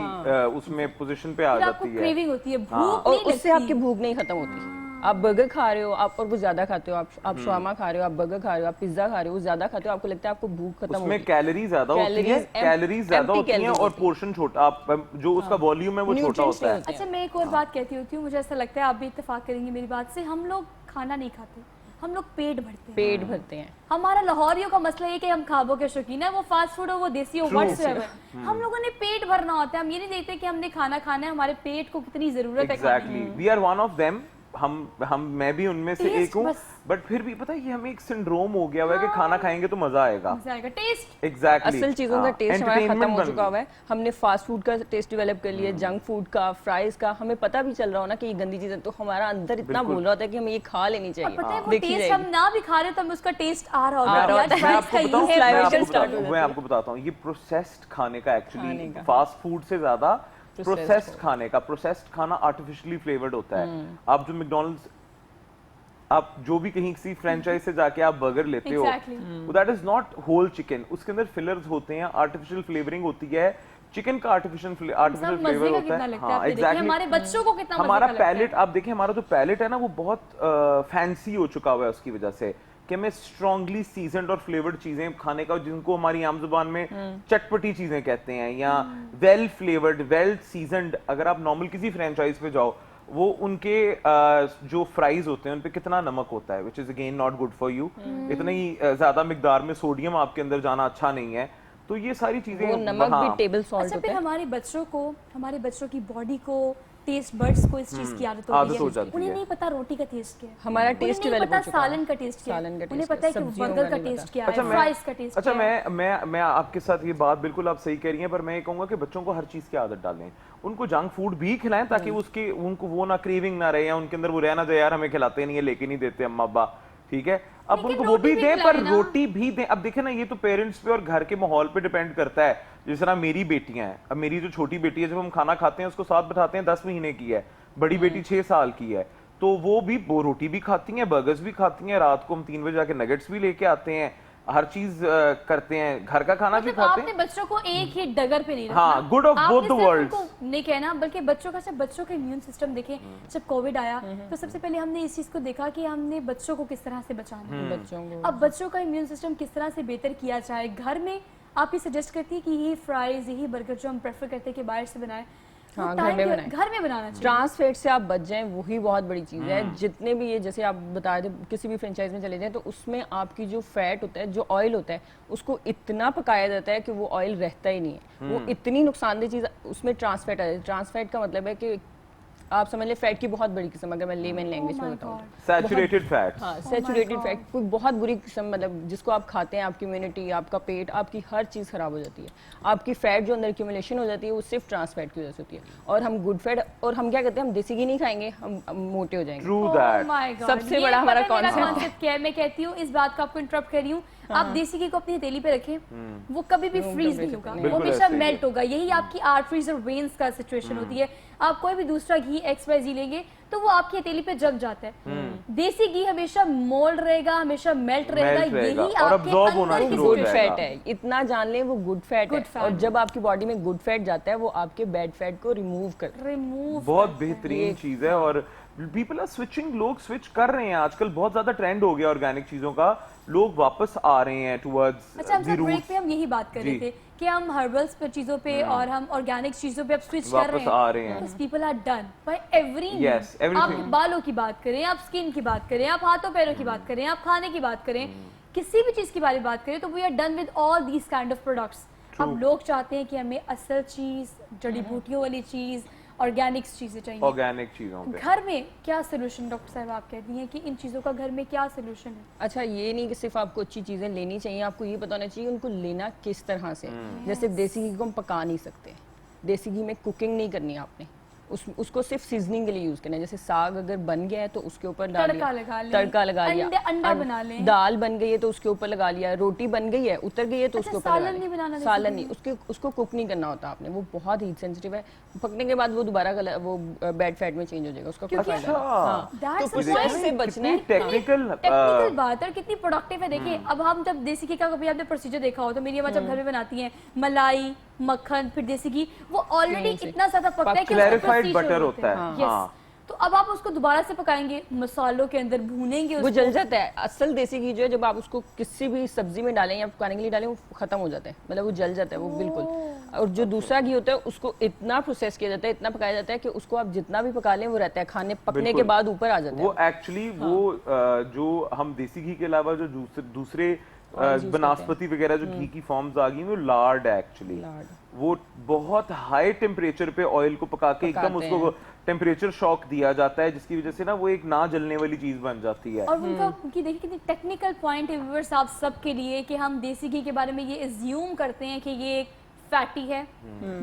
C: उसमें पोजीशन पे आ
A: फिर आपको
C: जाती है।
A: क्रेविंग होती है, भूख
B: और
A: नहीं
B: उससे
A: लगती।
B: आपकी भूख नहीं खत्म होती। आप बर्गर खा रहे हो, आप और कुछ ज्यादा खाते हो, आप शवामा खा रहे हो, आप बर्गर खा रहे हो, आप पिज्जा खा रहे हो, ज्यादा खाते हो, आपको लगता है आपको भूख खत्म होगी।
C: उसमें कैलोरी ज्यादा होती है, कैलोरीज ज्यादा होती हैं और पोर्शन छोटा, आप जो उसका वॉल्यूम है वो छोटा होता है।
A: अच्छा, मैं एक और बात कहती होती हूँ, मुझे ऐसा लगता है आप भी इत्तेफाक करेंगे मेरी बात से, हम लोग खाना नहीं खाते, हम लोग पेट भरते हैं।
B: पेट भरते हैं।
A: हमारा लाहौरियों का मसला ये कि हम खाबों के शौकीन है, वो फास्ट फूड हो वो देसी हो व्हाट्सएवर, हम लोगों ने पेट भरना होता है। हम ये नहीं देखते कि हमने खाना खाना है, हमारे पेट को कितनी जरूरत है।
C: Exactly, we are one of them. हम मैं भी उनमें से एक हूँ, बट फिर भी पता है ये हमें एक सिंड्रोम हो गया हुआ है कि खाना खाएंगे तो मजा आएगा।
A: टेस्ट
C: एग्जैक्टली,
B: असल चीजों का टेस्ट हमारा खत्म हो चुका हुआ है। हमने फास्ट फूड का टेस्ट डेवलप कर लिया, जंक फूड का, फ्राइज का। हमें पता भी चल रहा हो ना कि ये गंदी चीज है, तो हमारा अंदर इतना बोल रहा होता है कि हमें ये खा लेनी चाहिए।
A: पता है वो टेस्ट हम ना भी खा रहे तो हमें उसका टेस्ट आ रहा होता है।
C: मैं आपको बताता हूँ, ये प्रोसेस्ड खाने का एक्चुअली फास्ट फूड से ज्यादा प्रोसेस्ड खाने का, प्रोसेस्ड खाना आर्टिफिशियली फ्लेवर्ड होता है। आप जो मैकडॉनल्ड्स, आप जो भी कहीं किसी फ्रेंचाइज से जाके आप बर्गर लेते हो, that is not whole chicken, उसके अंदर फिलर्स होते हैं, आर्टिफिशियल फ्लेवरिंग होती है, चिकन का आर्टिफिशियल फ्लेवर होता है। हाँ एग्जैक्टली,
A: हमारे बच्चों को कितना
C: हमारा पैलेट, आप देखिए हमारा जो पैलेट है ना वो बहुत फैंसी हो चुका हुआ है उसकी वजह से कि हमें स्ट्रांगली सीजनड और फ्लेवर्ड चीजें खाने का, जिनको हमारी आम जुबान में चटपटी चीजें कहते हैं, या वेल फ्लेवर्ड, वेल सीजनड। अगर आप नॉर्मल किसी फ्रेंचाइज पे जाओ, वो उनके जो फ्राइज होते हैं उन पे कितना नमक होता है, which is again not good for you. इतनी ज्यादा मिकदार में सोडियम आपके अंदर जाना अच्छा नहीं है। तो ये सारी चीजें,
B: वो नमक भी टेबल सॉल्ट
A: अच्छा,
B: होता
A: फिर
B: है।
A: हमारे बच्चों को, हमारे बच्चों की बॉडी को, टेस्ट बर्ड्स को इस चीज की आदत हो गई है। उन्हें नहीं पता रोटी का टेस्ट क्या है,
B: हमारा टेस्ट डेवलप हो चुका है,
A: सालन का टेस्ट क्या है, उन्हें पता है कि बर्गर का टेस्ट क्या है, फ्राइज का टेस्ट क्या है।
C: अच्छा, मैं आपके साथ ये बात बिल्कुल आप सही कह रही हैं, पर मैं ये कहूंगा कि बच्चों को हर चीज की आदत डालें, उनको जंक फूड भी खिलाएं ताकि उसके उनको वो ना क्रेविंग ना रहे, या उनके अंदर वो रहना जाए यार हमें खिलाते नहीं है, लेके नहीं देते अम्मा अब्बा, ठीक है। अब उनको वो भी दें, पर रोटी भी दें। अब देखें ना, ये तो पेरेंट्स पे और घर के माहौल पे डिपेंड करता है। जिस तरह मेरी बेटियां हैं, अब मेरी जो छोटी बेटी है, जब हम खाना खाते हैं उसको साथ बैठाते हैं, 10 महीने की है, बड़ी बेटी 6 साल की है, तो वो भी रोटी भी खाती हैं, बर्गर्स भी खाती हैं, रात को हम 3 बजे जाके नगेट्स भी लेके आते हैं, हर चीज करते हैं, घर का खाना भी खाते हैं।
A: आपने बच्चों को एक ही डगर पे नहीं रखना।
C: हाँ, good of both the worlds
A: नहीं कहना, बल्कि बच्चों का, जब बच्चों का इम्यून सिस्टम देखें, जब कोविड आया तो सबसे पहले हमने इस चीज को देखा कि हमने बच्चों को किस तरह से बचाना है,
B: बच्चों को।
A: अब बच्चों का इम्यून सिस्टम किस तरह से बेहतर किया जाए। घर में आप ये सजेस्ट करती है कि यही फ्राइज, यही बर्गर जो हम प्रेफर करते हैं कि बाहर से बनाए,
B: हाँ, घर में
A: बनाना चाहिए।
B: ट्रांस फैट से आप बच जाएं, वही बहुत बड़ी चीज़ है। जितने भी ये, जैसे आप बता रहे थे, किसी भी फ्रेंचाइज में चले जाएं तो उसमें आपकी जो फैट होता है, जो ऑयल होता है, उसको इतना पकाया जाता है कि वो ऑयल रहता ही नहीं है। वो इतनी नुकसानदेह चीज़, उसमें ट्रांस फैट आ जाती है। ट्रांस फैट का मतलब है कि आप समझ लें फैट की बहुत बड़ी किस्म, अगर मैं लेमन लैंग्वेज में बताऊं,
C: सैचुरेटेड फैट।
B: हाँ, सैचुरेटेड फैट कोई बहुत बुरी किस्म, मतलब जिसको आप खाते हैं आपकी इम्यूनिटी, आपका पेट, आपकी हर चीज़ खराब हो जाती है। आपकी फैट जो अंदर एक्यूमुलेशन हो जाती है वो सिर्फ ट्रांस फैट की वजह से होती है। और हम गुड फैट, और हम क्या कहते हैं, हम देसी घी नहीं खाएंगे, हम मोटे हो जाएंगे।
C: True that.
B: सबसे बड़ा हमारा
A: कॉन्सेप्ट क्या है, मैं कहती हूँ, इस बात को आपको इंटरप्ट कर रही हूँ, आप देसी घी को अपनी हथेली पे रखें, वो कभी भी फ्रीज नहीं होगा, वो हमेशा मेल्ट होगा। यही आपकी आर्टरीज और वेन्स का सिचुएशन होती है। आप कोई भी दूसरा घी XYZ लेंगे तो वो आपकी हथेली पे जम जाता है। देसी घी हमेशा मोल्ड रहेगा, हमेशा मेल्ट रहेगा, यही आपके अंदर की
B: गुड फैट है। इतना जान लें, वो गुड फैट है, और जब आपकी बॉडी में गुड फैट जाता है वो आपके बैड फैट को रिमूव
C: बहुत बेहतरीन चीज है। और पीपल आर स्विचिंग, लोग स्विच कर रहे हैं आजकल, बहुत ज्यादा ट्रेंड हो गया ऑर्गेनिक चीजों का, लोग वापस आ रहे हैं टुवर्ड्स
A: अच्छा, हम
C: द
A: ब्रेक
C: रूट्स।
A: पे हम यही बात कर रहे थे कि हम हर्बल्स पे चीजों पे और हम ऑर्गेनिक चीजों पे अब स्विच कर रहे हैं। People are done by every. आप बालों की बात करें, आप स्किन की बात करें, आप हाथों पैरों की बात करें, आप खाने की बात करें, किसी भी चीज के बारे में बात करें, तो we are done with all these kind of products. अब लोग चाहते हैं कि हमें असल चीज, जड़ी बूटियों वाली चीज ऑर्गेनिक्स चीज़ें चाहिए।
C: ऑर्गेनिक चीज़ों पे
A: घर में क्या सोल्यूशन डॉक्टर साहब आप कहती हैं कि इन चीज़ों का घर में क्या सोल्यूशन है?
B: अच्छा, ये नहीं कि सिर्फ आपको अच्छी चीज़ें लेनी चाहिए, आपको ये पता होना चाहिए उनको लेना किस तरह से। जैसे देसी घी को हम पका नहीं सकते, देसी घी में कुकिंग नहीं करनी आपने, उसको सिर्फ सीजनिंग के लिए यूज करना है। जैसे साग अगर बन गया है तो उसके ऊपर डाल
A: तड़का लगा लें,
B: तड़का लगा लिया,
A: अंडा बना लें,
B: दाल बन गई है तो उसके ऊपर लगा लिया, रोटी बन गई है उतर गई है तो
A: अच्छा,
B: उसके ऊपर लगा
A: सालन नहीं बनाना
B: लिया। सालन नहीं, उसको कुक नहीं करना होता आपने, वो बहुत हीट सेंसिटिव है, पकने के बाद वो दोबारा वो बैड फैट में चेंज हो जाएगा, उसका कोई फायदा नहीं। हाँ, तो प्रोसेस से बचना है।
C: टेक्निकल
A: बात है और कितनी प्रोडक्टिव है। देखिए अब हम जब देसी घी का कभी आपने प्रोसीजर देखा हो तो मेरी अम्मा जब घर में बनाती हैं मलाई मक्खन फिर देसी घी, वो ऑलरेडी इतना ज्यादा पकता है कि
C: क्लैरिफाइड बटर होता है।
A: हाँ, तो अब आप उसको दोबारा से पकाएंगे, मसालों के अंदर भूनेंगे,
B: वो जल जाता है। असल देसी घी जो है जब आप उसको किसी भी सब्जी में डालें या पकाने के लिए डालें वो खत्म हो जाता है, मतलब वो जल जाता है वो बिल्कुल। और जो दूसरा घी होता है उसको इतना प्रोसेस किया जाता है, इतना पकाया जाता है कि उसको आप जितना भी पका लें वो रहता है, खाने पकने के बाद ऊपर आ जाता है।
C: वो एक्चुअली वो जो हम देसी घी के अलावा जो दूसरे बनास्पति वगैरह जो घी की फॉर्म्स आ गई वो लार्ड है एक्चुअली। वो बहुत हाई टेम्परेचर पे ऑयल को पका के एकदम उसको टेम्परेचर शॉक दिया जाता है, जिसकी वजह से ना वो एक ना जलने वाली चीज बन जाती है।
A: और उनकी देखिए कितनी टेक्निकल पॉइंट है व्यूअर्स आप सबके लिए कि हम देसी घी के बारे में ये एज्यूम करते हैं कि ये एक फैटी है,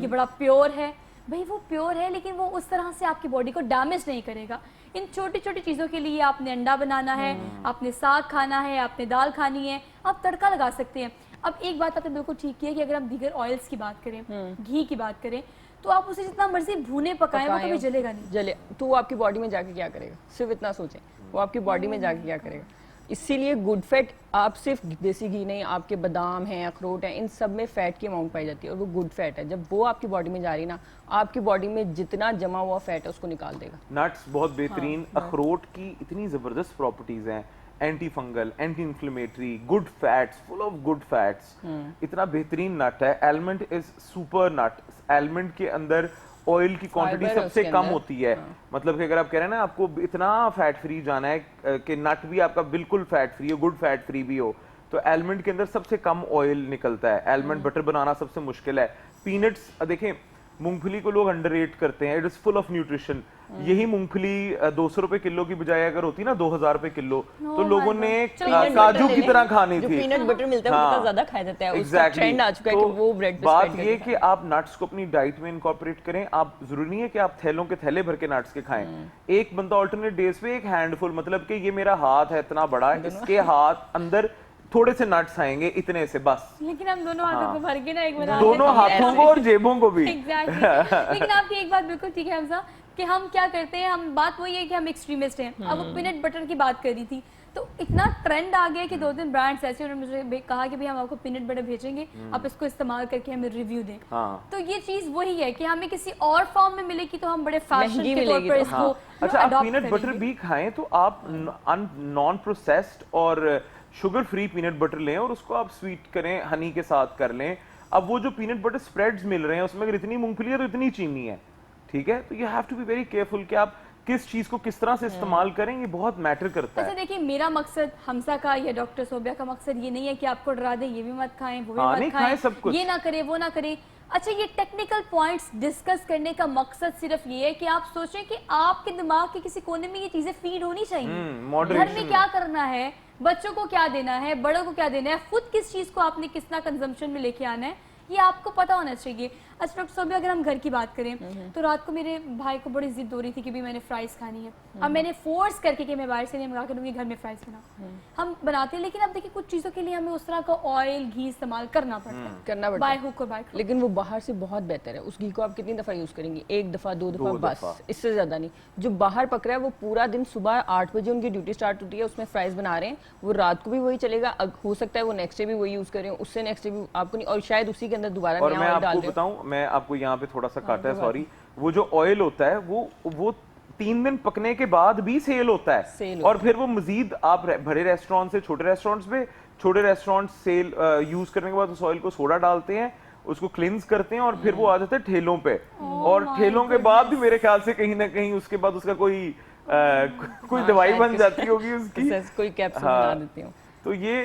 A: ये बड़ा प्योर है। भाई वो प्योर है लेकिन वो उस तरह से आपकी बॉडी को डैमेज नहीं करेगा। इन छोटी छोटी चीज़ों के लिए आपने अंडा बनाना है, आपने साग खाना है, आपने दाल खानी है, आप तड़का लगा सकते हैं। अब एक बात आपने बिल्कुल ठीक की है कि अगर हम दीगर ऑयल्स की बात करें, घी की बात करें, तो आप उसे जितना मर्जी भूने पकाएं वो कभी जलेगा नहीं।
B: जले तो वो आपकी बॉडी में जाके क्या करेगा, सिर्फ इतना सोचें, वो आपकी बॉडी में जाके क्या करेगा। इसीलिए गुड फैट, आप सिर्फ देसी घी नहीं, आपके बादाम हैं, अखरोट हैं, इन सब में फैट की अमाउंट पाई जाती है और वो गुड फैट है। जब वो आपकी बॉडी में जा रही है ना, आपकी बॉडी में जितना जमा हुआ फैट है उसको निकाल देगा।
C: नट्स बहुत बेहतरीन, अखरोट की इतनी जबरदस्त प्रॉपर्टीज हैं, anti fungal, anti inflammatory, good fats, full of good fats, इतना बेहतरीन नट है। Almond is super nut. Almond के अंदर ऑयल की क्वांटिटी सबसे कम होती है। मतलब कि अगर आप कह रहे हैं ना आपको इतना फैट फ्री जाना है कि नट भी आपका बिल्कुल फैट फ्री हो, गुड फैट फ्री भी हो, तो आलमंड के अंदर सबसे कम ऑयल निकलता है। आलमंड बटर बनाना सबसे मुश्किल है। पीनट्स देखें, मूंगफली को लोग अंडररेट करते हैं, it is full of nutrition. यही मूंगफली 200 रुपए किलो की बजाय अगर होती ना 2000 रुपए किलो, तो लोगों ने काजू की तरह खानी थी।
B: पीनट बटर मिलता है वो कितना ज्यादा खाया जाता है, उसका ट्रेंड आ चुका है कि वो ब्रेड पे
C: बात ये कि आप नट्स को अपनी डाइट में इनकॉर्पोरेट करें। आप जरूरी नहीं है कि आप थैलों के थैले भर के नट्स के खाएं। एक बंदा ऑल्टरनेट डेज पे एक हैंडफुल, मतलब कि ये मेरा हाथ है इतना बड़ा, इसके हाथ अंदर थोड़े से नट्स आएंगे इतने से बस।
A: लेकिन हम दोनों हाथों को भर के ना एक बना
C: दोनों हाथों को और जेबों को भी।
A: एग्जैक्टली। लेकिन आपकी एक बात बिल्कुल ठीक है हमजा कि हम क्या करते हैं, हम बात वही है कि हम एक्सट्रीमिस्ट हैं। अब वो पीनट बटर की बात कर रही थी तो इतना ट्रेंड आ गया कि 2-3 ब्रांड्स ऐसे उन्होंने मुझे कहा कि भाई हम आपको पीनट बटर भेजेंगे, आप इसको इस्तेमाल करके हमें रिव्यू दें। तो ये चीज वही है कि हमें किसी और फॉर्म में मिलेगी तो हम बड़े फैशन के तौर पर इसको
C: अच्छा आप पीनट बटर भी खाएं तो आप नॉन प्रोसेस्ड और शुगर फ्री पीनट बटर लें और उसको आप स्वीट करें, हनी के साथ कर लें। अब वो जो पीनट बटर स्प्रेड्स मिल रहे हैं उसमें अगर इतनी मूंगफली है तो इतनी चीनी है, ठीक है, तो you have to be very careful कि आप किस चीज को किस तरह से इस्तेमाल करें, ये बहुत मैटर करता है।
A: अच्छा देखिए, मेरा मकसद हमसा का या डॉक्टर सोबिया का मकसद ये नहीं है कि आपको डरा दे, ये भी मत खाएं, वो भी मत खाएं,
C: सब कुछ।
A: ये ना करें, वो ना करें। अच्छा, ये टेक्निकल पॉइंट्स डिस्कस करने का मकसद सिर्फ ये है कि आप सोचें कि आपके दिमाग के किसी कोने में ये चीजें फीड होनी चाहिए। घर में क्या करना है, बच्चों को क्या देना है, बड़ों को क्या देना है, खुद किस चीज को आपने कितना कंजम्पशन में लेके आना है, ये आपको पता होना चाहिए। अच्छा डॉक्टर सोबिया, अगर हम घर की बात करें तो रात को मेरे भाई को बड़ी जिद हो रही थी कि भी मैंने फ्राइज खानी है। अब मैंने फोर्स करके कि मैं बाहर से नहीं मंगा कर दूंगी, घर में फ्राइज बनाओ। हम बनाते हैं, लेकिन अब देखिए कुछ चीजों के लिए हमें उस तरह का ऑयल घी इस्तेमाल करना पड़ता है, बाय हुक और बाय क्रुक।
B: लेकिन वो बाहर से बहुत बेहतर है। उस घी को आप कितनी दफा यूज करेंगे, 1 दफा 2 दफा बस, इससे ज्यादा नहीं। जो बाहर पक रहा है वो पूरा दिन, सुबह 8 बजे उनकी ड्यूटी स्टार्ट होती है, उसमें फ्राइज बना रहे हैं, वो रात को भी वही चलेगा। हो सकता है वो नेक्स्ट डे भी वही यूज करें, उससे नेक्स्ट डे भी आपको नहीं, और शायद उसी के अंदर दोबारा
C: और मैं आपको बताऊं, मैं आपको यहाँ पे थोड़ा सा काटा है, सॉरी, वो जो ऑयल होता है वो 3 दिन पकने के बाद भी सेल होता है, और फिर वो मजीद आप बड़े रेस्टोरेंट से छोटे रेस्टोरेंट्स पे, छोटे रेस्टोरेंट सेल यूज करने के बाद उस ऑयल को सोडा डालते हैं, उसको क्लींस करते हैं और फिर वो आ जाता है ठेलों पे, और ठेलों के बाद भी मेरे ख्याल से कहीं ना कहीं उसके बाद उसका कोई दवाई बन जाती होगी उसकी,
B: कोई कैप्सूल बना देती हूँ।
C: तो ये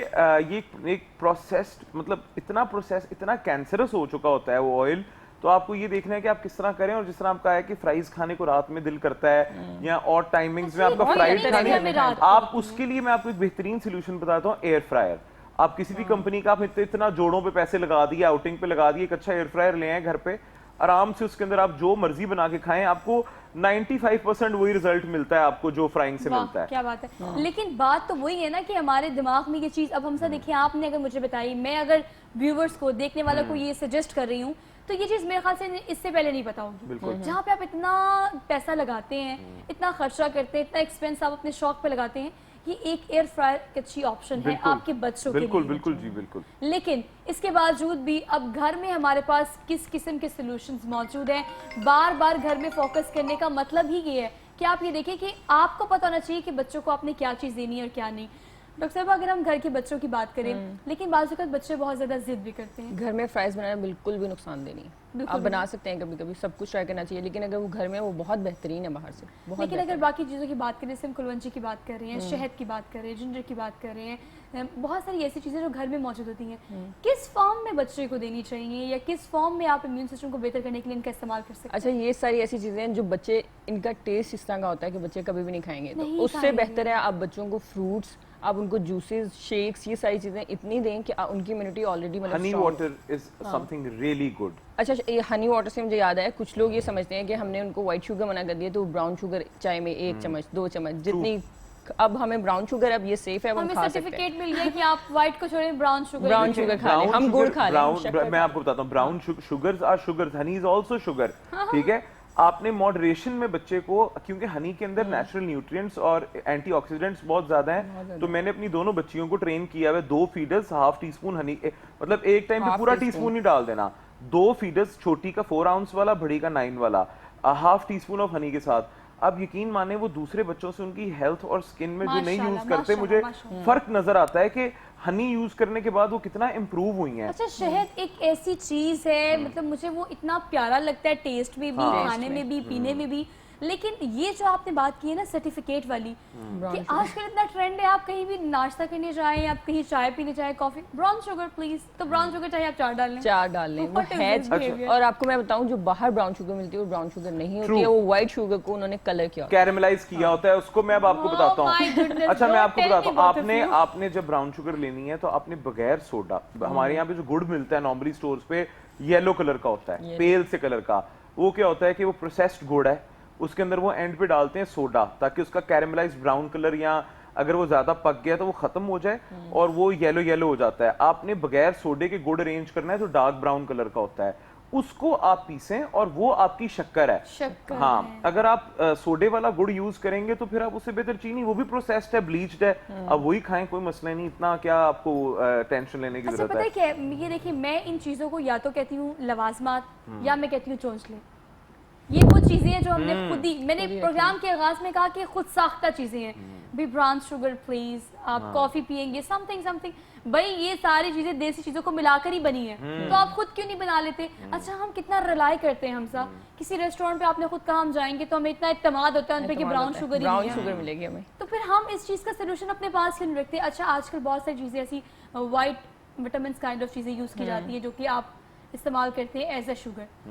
C: एक प्रोसेस्ड, मतलब इतना प्रोसेस, इतना कैंसरस हो चुका होता है वो ऑयल, तो تو آپ کو یہ دیکھنا ہے کہ آپ کس طرح کریں, اور جس طرح آپ کا ہے کہ فرائز کھانے کو رات میں دل کرتا ہے یا اور ٹائمنگز میں آپ کا فرائز کھانے, آپ اس کے لیے میں آپ کو ایک بہترین سولوشن بتاتا ہوں, ایئر فرائر. آپ کسی بھی کمپنی کا آپ اتنا جوڑوں پہ پیسے لگا دیے, آؤٹنگ پہ لگا دیے, ایک اچھا ایئر فرائر لے آئیں گھر پہ, آرام سے اس کے اندر آپ جو مرضی بنا کے کھائیں, آپ کو 95% وہی رزلٹ ملتا ہے آپ کو جو فرائنگ سے ملتا ہے.
A: کیا بات ہے. لیکن بات تو وہی ہے نا کہ ہمارے دماغ میں یہ چیز, اب ہم سے دیکھیں, آپ نے اگر مجھے بتائی, میں اگر ویورز کو, دیکھنے والوں کو یہ سجیسٹ کر رہی ہوں, تو یہ چیز میرے خیال سے اس سے پہلے نہیں پتا ہوگی. جہاں پہ آپ اتنا پیسہ لگاتے ہیں, اتنا خرچہ کرتے ہیں, اتنا ایکسپینس آپ اپنے شوق پہ لگاتے ہیں, یہ ایک ایئر فرائر ایک اچھی آپشن ہے آپ کے بچوں کے لیے.
C: بالکل جی, بالکل.
A: لیکن اس کے باوجود بھی اب گھر میں ہمارے پاس کس قسم کے سولوشنز موجود ہیں. بار بار گھر میں فوکس کرنے کا مطلب ہی یہ ہے کہ آپ یہ دیکھیں کہ آپ کو پتہ ہونا چاہیے کہ بچوں کو آپ نے کیا چیز دینی ہے اور کیا نہیں. ڈاکٹر صاحب, اگر ہم گھر کے بچوں کی بات کریں, لیکن بعض اوقات بچے بہت زیادہ ضد بھی کرتے ہیں.
B: گھر میں فرائز بنانا بالکل بھی نقصان دہ نہیں ہے, آپ بنا سکتے ہیں کبھی کبھی, سب کچھ ٹرائی کرنا چاہیے, لیکن اگر وہ گھر میں, وہ بہت بہترین ہے باہر سے.
A: لیکن اگر باقی چیزوں کی بات کریں, جیسے ہم کلونجی کی بات کر رہے ہیں, شہد کی بات کر رہے ہیں, جنجر کی بات کر رہے ہیں, بہت ساری ایسی چیزیں جو گھر میں موجود ہوتی ہیں, کس فارم میں بچے کو دینی چاہیے, یا کس فارم میں آپ امیون سسٹم کو بہتر کرنے کے لیے ان کا استعمال کر سکتے ہیں؟
B: اچھا, یہ ساری ایسی چیزیں ہیں جو بچے, ان کا ٹیسٹ اس طرح کا ہوتا ہے کہ بچے کبھی بھی نہیں کھائیں گے, تو اس سے بہتر ہے آپ بچوں کو فروٹس, آپ ان کو جوسز, شیکس, یہ ساری چیزیں اتنی دیں کہ ان کی امیونٹی آلریڈی مطلب
C: honey water is some thing really good.
B: اچھا, یہ ہنی واٹر سے مجھے یاد ہے, کچھ لوگ یہ سمجھتے ہیں کہ ہم نے ان کو وائٹ شوگر منع کر دیا تو براؤن شوگر چائے میں 1 چمچ 2 چمچ جتنی, اب ہمیں براؤن شوگر, اب یہ سیف ہے, ہم کھا سکتے ہیں.
A: ہمیں سرٹیفکیٹ مل گیا کہ آپ وائٹ کو چھوڑیں, براؤن
B: شوگر کھا لیں, ہم گڑ کھا لیں.
C: میں آپ کو بتاتا ہوں, brown sugars are sugars, honey is also sugar. ٹھیک ہے, آپ نے ماڈریشن میں بچے کو, کیونکہ ہنی کے اندر نیچرل نیوٹرینٹس اور اینٹی آکسیڈنٹس بہت زیادہ ہیں, تو میں نے اپنی دونوں بچیوں کو ٹرین کیا ہے, 2 فیڈرز, ½ ٹی اسپون ہنی, مطلب ایک ٹائم پہ پورا ٹی اسپون نہیں ڈال دینا, 2 فیڈرز, چھوٹی کا 4 آؤنس والا, بڑی کا 9 والا, ½ ٹی اسپون آف ہنی کے ساتھ. اب یقین مانیں, وہ دوسرے بچوں سے ان کی ہیلتھ اور سکن میں جو نہیں یوز کرتے, مجھے فرق نظر آتا ہے کہ ہنی یوز کرنے کے بعد وہ کتنا امپروو ہوئی ہیں.
A: اچھا, شہد ایک ایسی چیز ہے, مطلب مجھے وہ اتنا پیارا لگتا ہے, ٹیسٹ میں بھی, کھانے میں بھی, پینے میں بھی. لیکن یہ جو آپ نے بات کی ہے نا سرٹیفکیٹ والی, کہ آج کل اتنا ٹرینڈ ہے, آپ کہیں بھی ناشتہ کرنے جائیں, آپ کہیں چائے پینے جائیں, کافی, براؤن شوگر پلیز, تو براؤن شوگر چاہیے آپ 4 ڈال لیں,
B: وہ ہے. اور آپ کو میں بتاؤں, جو باہر براؤن شوگر ملتی ہے وہ براؤن شوگر نہیں ہوتی ہے, وہ وائٹ شوگر کو انہوں نے کلر کیا,
C: کیرملائز کیا ہوتا ہے اس کو. میں اب آپ کو بتاتا ہوں. اچھا, میں آپ کو بتاتا ہوں, آپ نے جب براؤن شوگر لینی ہے تو آپ نے بغیر سوڈا, ہمارے یہاں پہ جو گڑ ملتا ہے نارملی سٹورز پہ, یلو کلر کا ہوتا ہے, پیل سے کلر کا, وہ کیا ہوتا ہے کہ وہ پروسیسڈ گڑ ہے, اس کے اندر وہ اینڈ پہ ڈالتے ہیں سوڈا, تاکہ اس کا کیرملائز براؤن کلر, یا اگر وہ زیادہ پک گیا تو وہ ختم ہو جائے اور وہ یلو ہو جاتا ہے. آپ نے بغیر سوڈے کے گڑ ارینج کرنا ہے تو ڈارک براؤن کلر کا ہوتا ہے, اس کو آپ پیسیں اور وہ آپ کی شکر ہے. ہاں, اگر آپ سوڈے والا گڑ یوز کریں گے تو پھر آپ اس سے بہتر چینی, وہ بھی پروسیسڈ ہے, بلیچڈ ہے, اب وہی کھائیں, کوئی مسئلہ نہیں, اتنا کیا آپ کو ٹینشن لینے کی ضرورت ہے.
A: اچھا, پتہ ہے یہ دیکھیں, میں ان چیزوں کو یا تو کہتی ہوں لوازمات, یا میں کہتی ہوں چونچلے. یہ وہ چیزیں ہیں جو ہم نے خود ہی, میں نے پروگرام کے آغاز میں کہا کہ خود ساختہ چیزیں ہیں. بھی براؤن شوگر پلیز, آپ کافی پیئیں گے, سم تھنگ, بھائی یہ ساری چیزیں دیسی چیزوں کو ملا کر ہی بنی ہیں, تو آپ خود کیوں نہیں بنا لیتے؟ اچھا, ہم کتنا ریلائی کرتے ہیں, ہم سب کسی ریسٹورینٹ پہ آپ نے خود کہا ہم جائیں گے تو ہمیں اتنا اعتماد ہوتا ہے ان پہ کہ براؤن شوگر
B: ملے گی ہمیں,
A: تو پھر ہم اس چیز کا سولوشن اپنے پاس کیوں نہیں رکھتے؟ اچھا, آج کل بہت ساری چیزیں ایسی وائٹ وٹامنس کائنڈ آف چیزیں یوز کی جاتی ہیں جو کہ آپ استعمال کرتے ہیں ایز اے شوگر,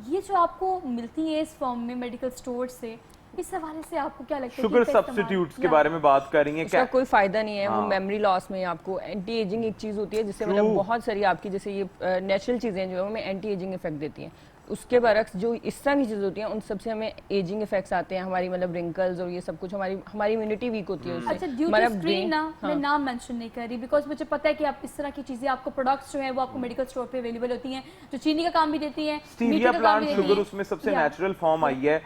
A: یہ جو آپ کو ملتی ہے اس فارم میں میڈیکل اسٹور سے, اس حوالے سے آپ کو کیا لگتا ہے؟
C: شوگر سبسٹیٹیوٹس کے بارے میں بات کر رہی ہیں,
B: اس کا کوئی فائدہ نہیں ہے, وہ میموری لاس میں آپ کو اینٹی ایجنگ ایک چیز ہوتی ہے جس سے مطلب بہت ساری آپ کی, جیسے یہ نیچرل چیزیں جو ہیں ہمیں اینٹی ایجنگ افیکٹ دیتی ہیں, اس کے برعکس جو اس طرح کی چیزیں ہوتی ہیں ان سب سے ہمیں ایجنگ افیکٹس آتے ہیں, ہماری مطلب رنکلز اور یہ سب کچھ, ہماری امیونٹی ویک ہوتی ہے اس سے.
A: اچھا, ڈیوٹی فری نا, میں نام مینشن نہیں کر رہی بیکاز مجھے پتہ ہے کہ آپ اس طرح کی چیزیں, آپ کو پروڈکٹس جو ہیں وہ آپ کو میڈیکل اسٹور پہ اویلیبل ہوتی ہیں, جو چینی کا کام بھی دیتی ہیں,
C: اسٹیویا پلانٹ شوگر اس میں سب سے نیچرل فارم آئی ہے,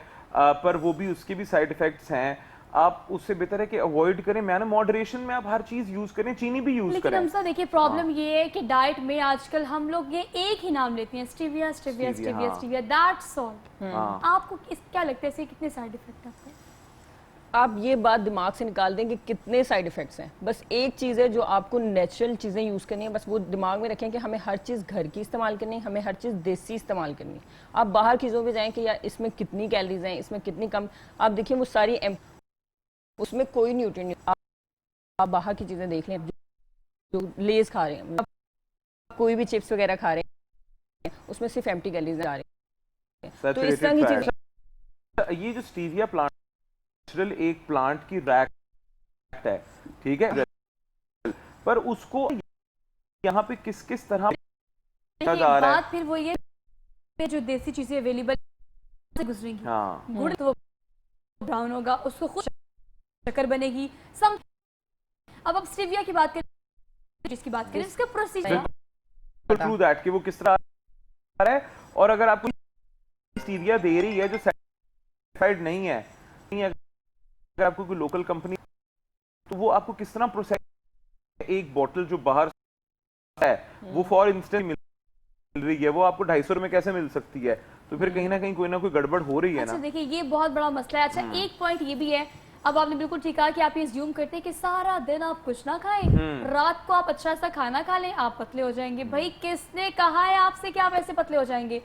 C: پر وہ بھی اس کے بھی سائیڈ ایفیکٹس ہیں, آپ اس سے بہتر ہے کہ اوائڈ کریں. میں نا ماڈریشن میں آپ ہر چیز یوز کریں, چینی بھی یوز کریں.
A: لیکن ہم سب دیکھیے پرابلم یہ ہے کہ ڈائٹ میں آج کل ہم لوگ یہ ایک ہی نام لیتے ہیں, اسٹیویا, دیٹس آل. آپ کو کیا لگتا ہے اس کے کتنے سائیڈ ایفیکٹ آپ کو؟
B: آپ یہ بات دماغ سے نکال دیں کہ کتنے سائیڈ ایفیکٹس ہیں, بس ایک چیز ہے جو آپ کو نیچرل چیزیں یوز کرنی ہے, بس وہ دماغ میں رکھیں کہ ہمیں ہر چیز گھر کی استعمال کرنی ہے, ہمیں ہر چیز دیسی استعمال کرنی ہے. آپ باہر چیزوں پہ جائیں کہ یار اس میں کتنی کیلریز ہیں, اس میں کتنی کم, آپ دیکھیں وہ ساری اس میں کوئی نیوٹرین نہیں. آپ باہر کی چیزیں دیکھ لیں, جو لیز کھا رہے ہیں, کوئی بھی چپس وغیرہ کھا رہے ہیں, اس میں صرف ایمٹی کیلریز آ رہی ہیں. तो इस तरह की चीजें
C: ये जो स्टीविया प्लांट नेचुरल एक प्लांट की रैक है, ठीक है, पर उसको यहाँ पे किस किस तरह जा रहा है।
A: बात फिर वो ये जो देसी चीजें अवेलेबल से गुजरेंगी,
C: हाँ
A: गुड़ तो ब्राउन होगा, उसको खुद शक्कर बनेगी। सम अब आप स्टीविया की बात करें, जिसकी बात करें, इसका प्रोसीजर
C: ट्रू दैट कि वो किस तरह आ रहा है, और अगर आपको स्टीविया दे रही है जो सर्टिफाइड नहीं है, अगर आपको कोई लोकल कंपनी, तो वो आपको किस तरह प्रोसेस, एक बॉटल जो बाहर है वो फॉर इंस्टेंट मिल रही है, वो आपको 250 में कैसे मिल सकती है? तो फिर कहीं ना कहीं कोई ना कोई गड़बड़ हो रही है ना।
A: अच्छा देखिए, ये बहुत बड़ा मसला है। अच्छा एक पॉइंट ये भी है, अब आपने बिल्कुल ठीक कहा कि आप ये ज्यूम करते हैं कि सारा दिन आप कुछ ना खाएं, रात को आप अच्छा सा खाना खा लें, आप पतले हो जाएंगे। भाई किसने कहा है आपसे कि आप ऐसे पतले हो जाएंगे?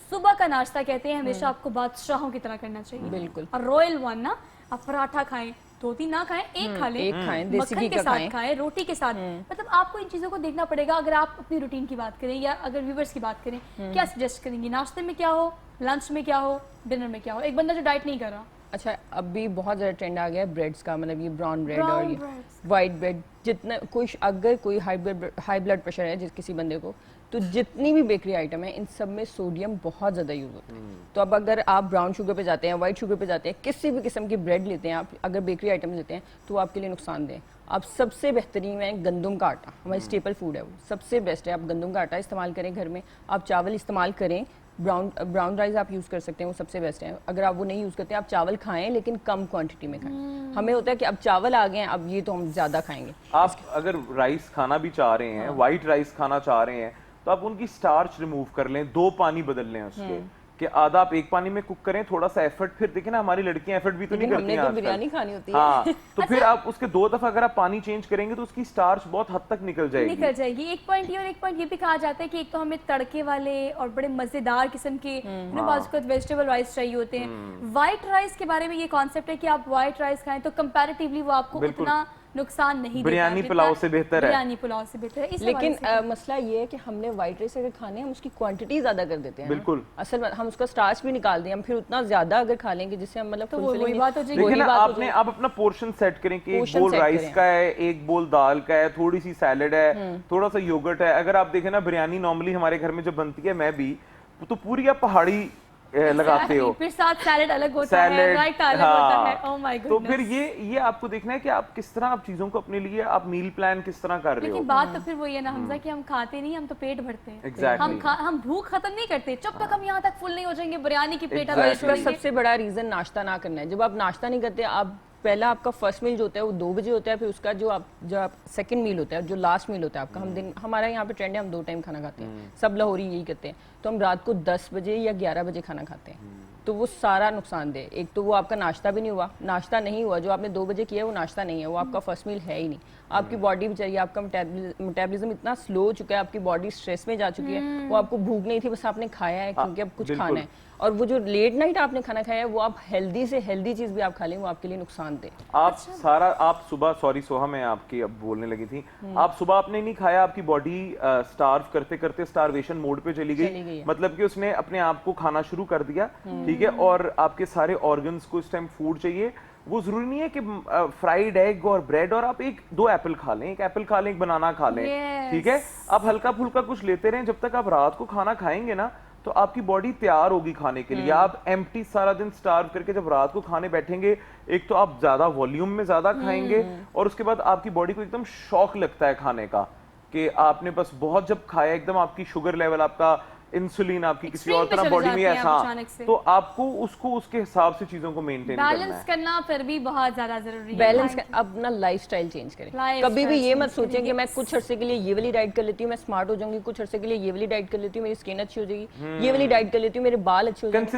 A: सुबह का नाश्ता कहते हैं हमेशा आपको बादशाहों की तरह करना चाहिए,
B: बिल्कुल,
A: और रॉयल वन ना, आप पराठा खाएं, 2-3 ना खाएं, एक खा लें,
B: एक खाएं, देसी
A: मक्खन
B: घी
A: के
B: का
A: साथ खाएं, रोटी के साथ। मतलब आपको इन चीजों को देखना पड़ेगा। अगर आप अपनी रूटीन की बात करें या अगर व्यूवर्स की बात करें, क्या सजेस्ट करेंगी? नाश्ते में क्या हो, लंच में क्या हो, डिनर में क्या हो, एक बंदा जो डाइट नहीं कर रहा?
B: अच्छा अभी बहुत ज़्यादा ट्रेंड आ गया है ब्रेड्स का, मतलब ये ब्राउन ब्रेड और
A: Brown
B: ये
A: breads।
B: White bread. जितना कोई अगर कोई हाई ब्लड प्रेशर है किसी बंदे को, तो जितनी भी बेकरी आइटम है इन सब में सोडियम बहुत ज़्यादा यूज़ होता है। तो अब अगर आप ब्राउन शुगर पे जाते हैं, वाइट शुगर पे जाते हैं, किसी भी किस्म की ब्रेड लेते हैं आप, अगर बेकरी आइटम लेते हैं तो वो आपके लिए नुकसानदेह है। आप सबसे बेहतरीन है गंदम का आटा, हमारी स्टेपल फूड है, वो सबसे बेस्ट है। आप गंदम का आटा इस्तेमाल करें घर में, आप चावल इस्तेमाल करें, ब्राउन राइस आप यूज़ कर सकते हैं, वो सबसे बेस्ट है। अगर आप वो नहीं यूज़ करते, आप चावल खाएं लेकिन कम क्वांटिटी में खाएं। हमें होता है कि अब चावल आ गए हैं, अब ये तो हम ज़्यादा खाएंगे।
C: आप अगर राइस खाना भी चाह रहे हैं, व्हाइट राइस खाना चाह रहे हैं, तो आप उनकी स्टार्च रिमूव कर लें, 2 पानी बदल लें उसके, कि आधा आप एक पानी में कुक करें, थोड़ा सा एफर्ट, फिर देखिए ना हमारी लड़कियां एफर्ट भी तो नहीं करती हैं
B: हमने तो
C: आजकल।
B: बिरयानी खानी होती है।
C: हाँ, तो फिर आप उसके 2 दफा अगर आप पानी चेंज करेंगे तो उसकी स्टार्च बहुत हद तक निकल जाएगी।
A: एक पॉइंट ये और एक पॉइंट ये भी कहा जाता है कि एक तो हमें तड़के वाले और बड़े मजेदार किस्म के वेजिटेबल राइस चाहिए होते हैं। व्हाइट राइस के बारे में ये कॉन्सेप्ट है कि आप व्हाइट राइस खाएं तो कंपैरेटिवली वो आपको उतना नुकसान नहीं देता,
C: बिरयानी पुलाव से बेहतर है।
A: बिरयानी पुलाव से बेहतर है। इस
B: लेकिन मसला ये है कि हमने व्हाइट राइस अगर खाने हम उसकी क्वांटिटी ज्यादा कर देते हैं।
C: बिल्कुल,
B: असल में हम उसका स्टार्च भी निकाल दें, हम फिर उतना ज्यादा अगर खा लेंगे जिससे हम मतलब
A: तो वही बात हो जाएगी।
C: देखिए ना, आपने आप अपना पोर्शन सेट करें कि एक बोल राइस का है, एक बोल दाल का है, थोड़ी सी सैलेड है, थोड़ा सा योगर्ट है। अगर आप देखें ना, बिरयानी नॉर्मली हमारे घर में जब बनती है, मैं भी, तो पूरी आप पहाड़ी लगाते हो,
A: फिर साथ सैलेड अलग होता है, रायता अलग होता है। Oh my God.
C: तो फिर ये आपको देखना है कि आप किस तरह आप चीजों को अपने लिए आप मील प्लान किस तरह कर रहे हो।
A: लेकिन बात तो फिर वही है ना हमजा कि हम खाते नहीं, हम तो पेट भरते हैं।
C: Exactly।
A: हम भूख खत्म नहीं करते जब तक हम यहाँ तक फुल नहीं हो जाएंगे बिरयानी की प्लेट।
B: इसका सबसे बड़ा रीजन नाश्ता ना करना है। जब आप नाश्ता नहीं करते, आप पहला आपका फर्स्ट मील जो होता है वो 2 बजे होता है, फिर उसका जो आप सेकंड मील होता है, जो लास्ट मील होता है आपका, हमारा यहाँ पे ट्रेंड है हम 2 टाइम खाना खाते हैं, सब लाहौरी यही करते हैं। तो हम रात को 10 बजे या 11 बजे खाना खाते हैं, तो वो सारा नुकसानदेह। एक तो वो आपका नाश्ता भी नहीं हुआ, नाश्ता नहीं हुआ जो आपने 2 बजे किया है वो नाश्ता नहीं है, वो आपका फर्स्ट मील है ही नहीं। आपकी बॉडी भी चाहिए, आपका मेटाबॉलिज्म इतना स्लो हो चुका है, आपकी बॉडी स्ट्रेस में जा चुकी है, वो आपको भूख नहीं थी, बस आपने खाया है क्योंकि अब कुछ खाना है। और वो जो लेट नाइट आपने खाना खाया है, वो आप हेल्दी से हेल्दी चीज भी आप खा लें, वो आपके लिए नुकसानदेह।
C: आप सुबह, सॉरी सोहा, मैं आपकी अब बोलने लगी थी, आप सुबह आपने नहीं खाया, आपकी बॉडी स्टार्व करते करते स्टारवेशन मोड पे चली गई, मतलब कि उसने अपने आप को खाना शुरू कर दिया, ठीक है, और आपके सारे ऑर्गन्स को इस टाइम फूड चाहिए। वो जरूरी नहीं है कि फ्राइड एग और ब्रेड, और आप 1-2 एप्पल खा लें, 1 एप्पल खा लें, 1 बनाना खा लें, ठीक है, आप हल्का फुल्का कुछ लेते रहें। जब तक आप रात को खाना खाएंगे ना, तो आपकी बॉडी तैयार होगी खाने के लिए। आप एम्प्टी सारा दिन स्टार्व करके जब रात को खाने बैठेंगे, एक तो आप ज्यादा वॉल्यूम में ज्यादा खाएंगे, और उसके बाद आपकी बॉडी को एकदम शौक लगता है खाने का, कि आपने बस बहुत जब खाया, एकदम आपकी शुगर लेवल, आपका इंसुलिन आपकी किसी और तरह बॉडी में ऐसा, तो आपको उसको उसके हिसाब से चीजों को मेंटेन
A: बैलेंस करना फिर भी बहुत ज्यादा जरूरी है।
B: बैलेंस अपना लाइफस्टाइल चेंज करें। कभी भी ये मत सोचें कि मैं कुछ अरसे के लिए ये वाली डाइट कर लेती हूँ, मैं स्मार्ट हो जाऊंगी, कुछ अरसे के लिए ये वाली डाइट कर लेती हूँ, मेरी स्किन अच्छी हो जाएगी, ये वाली डाइट कर लेती हूँ, मेरे बाल अच्छे हो जाएंगे।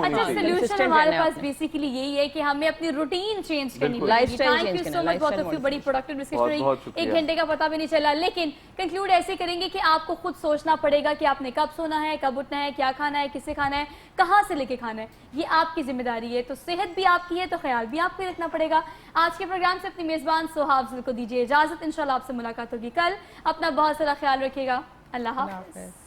A: अच्छा, सोल्यूशन हमारे पास बेसिकली यही है कि हमें अपनी रूटीन चेंज करनी पड़ेगी।
B: Lifestyle
A: thank you so much, बहुत ऑफ यू, बड़ी प्रोडक्टिव डिस्कशन रही, 1 घंटे का पता भी नहीं चला। लेकिन कंक्लूड ऐसे करेंगे कि आपको खुद सोचना पड़ेगा कि आपने कब सोना है, कब उठना है, क्या खाना है, किसे खाना है, कहां से लेके खाना है, ये आपकी जिम्मेदारी है। तो सेहत भी आपकी है, तो ख्याल भी आपको रखना पड़ेगा। आज के प्रोग्राम से अपनी मेजबान सोहा अफजल को दीजिए इजाजत। इंशाल्लाह आपसे मुलाकात होगी कल। अपना बहुत सारा ख्याल रखिएगा। अल्लाह हाफ़िज़।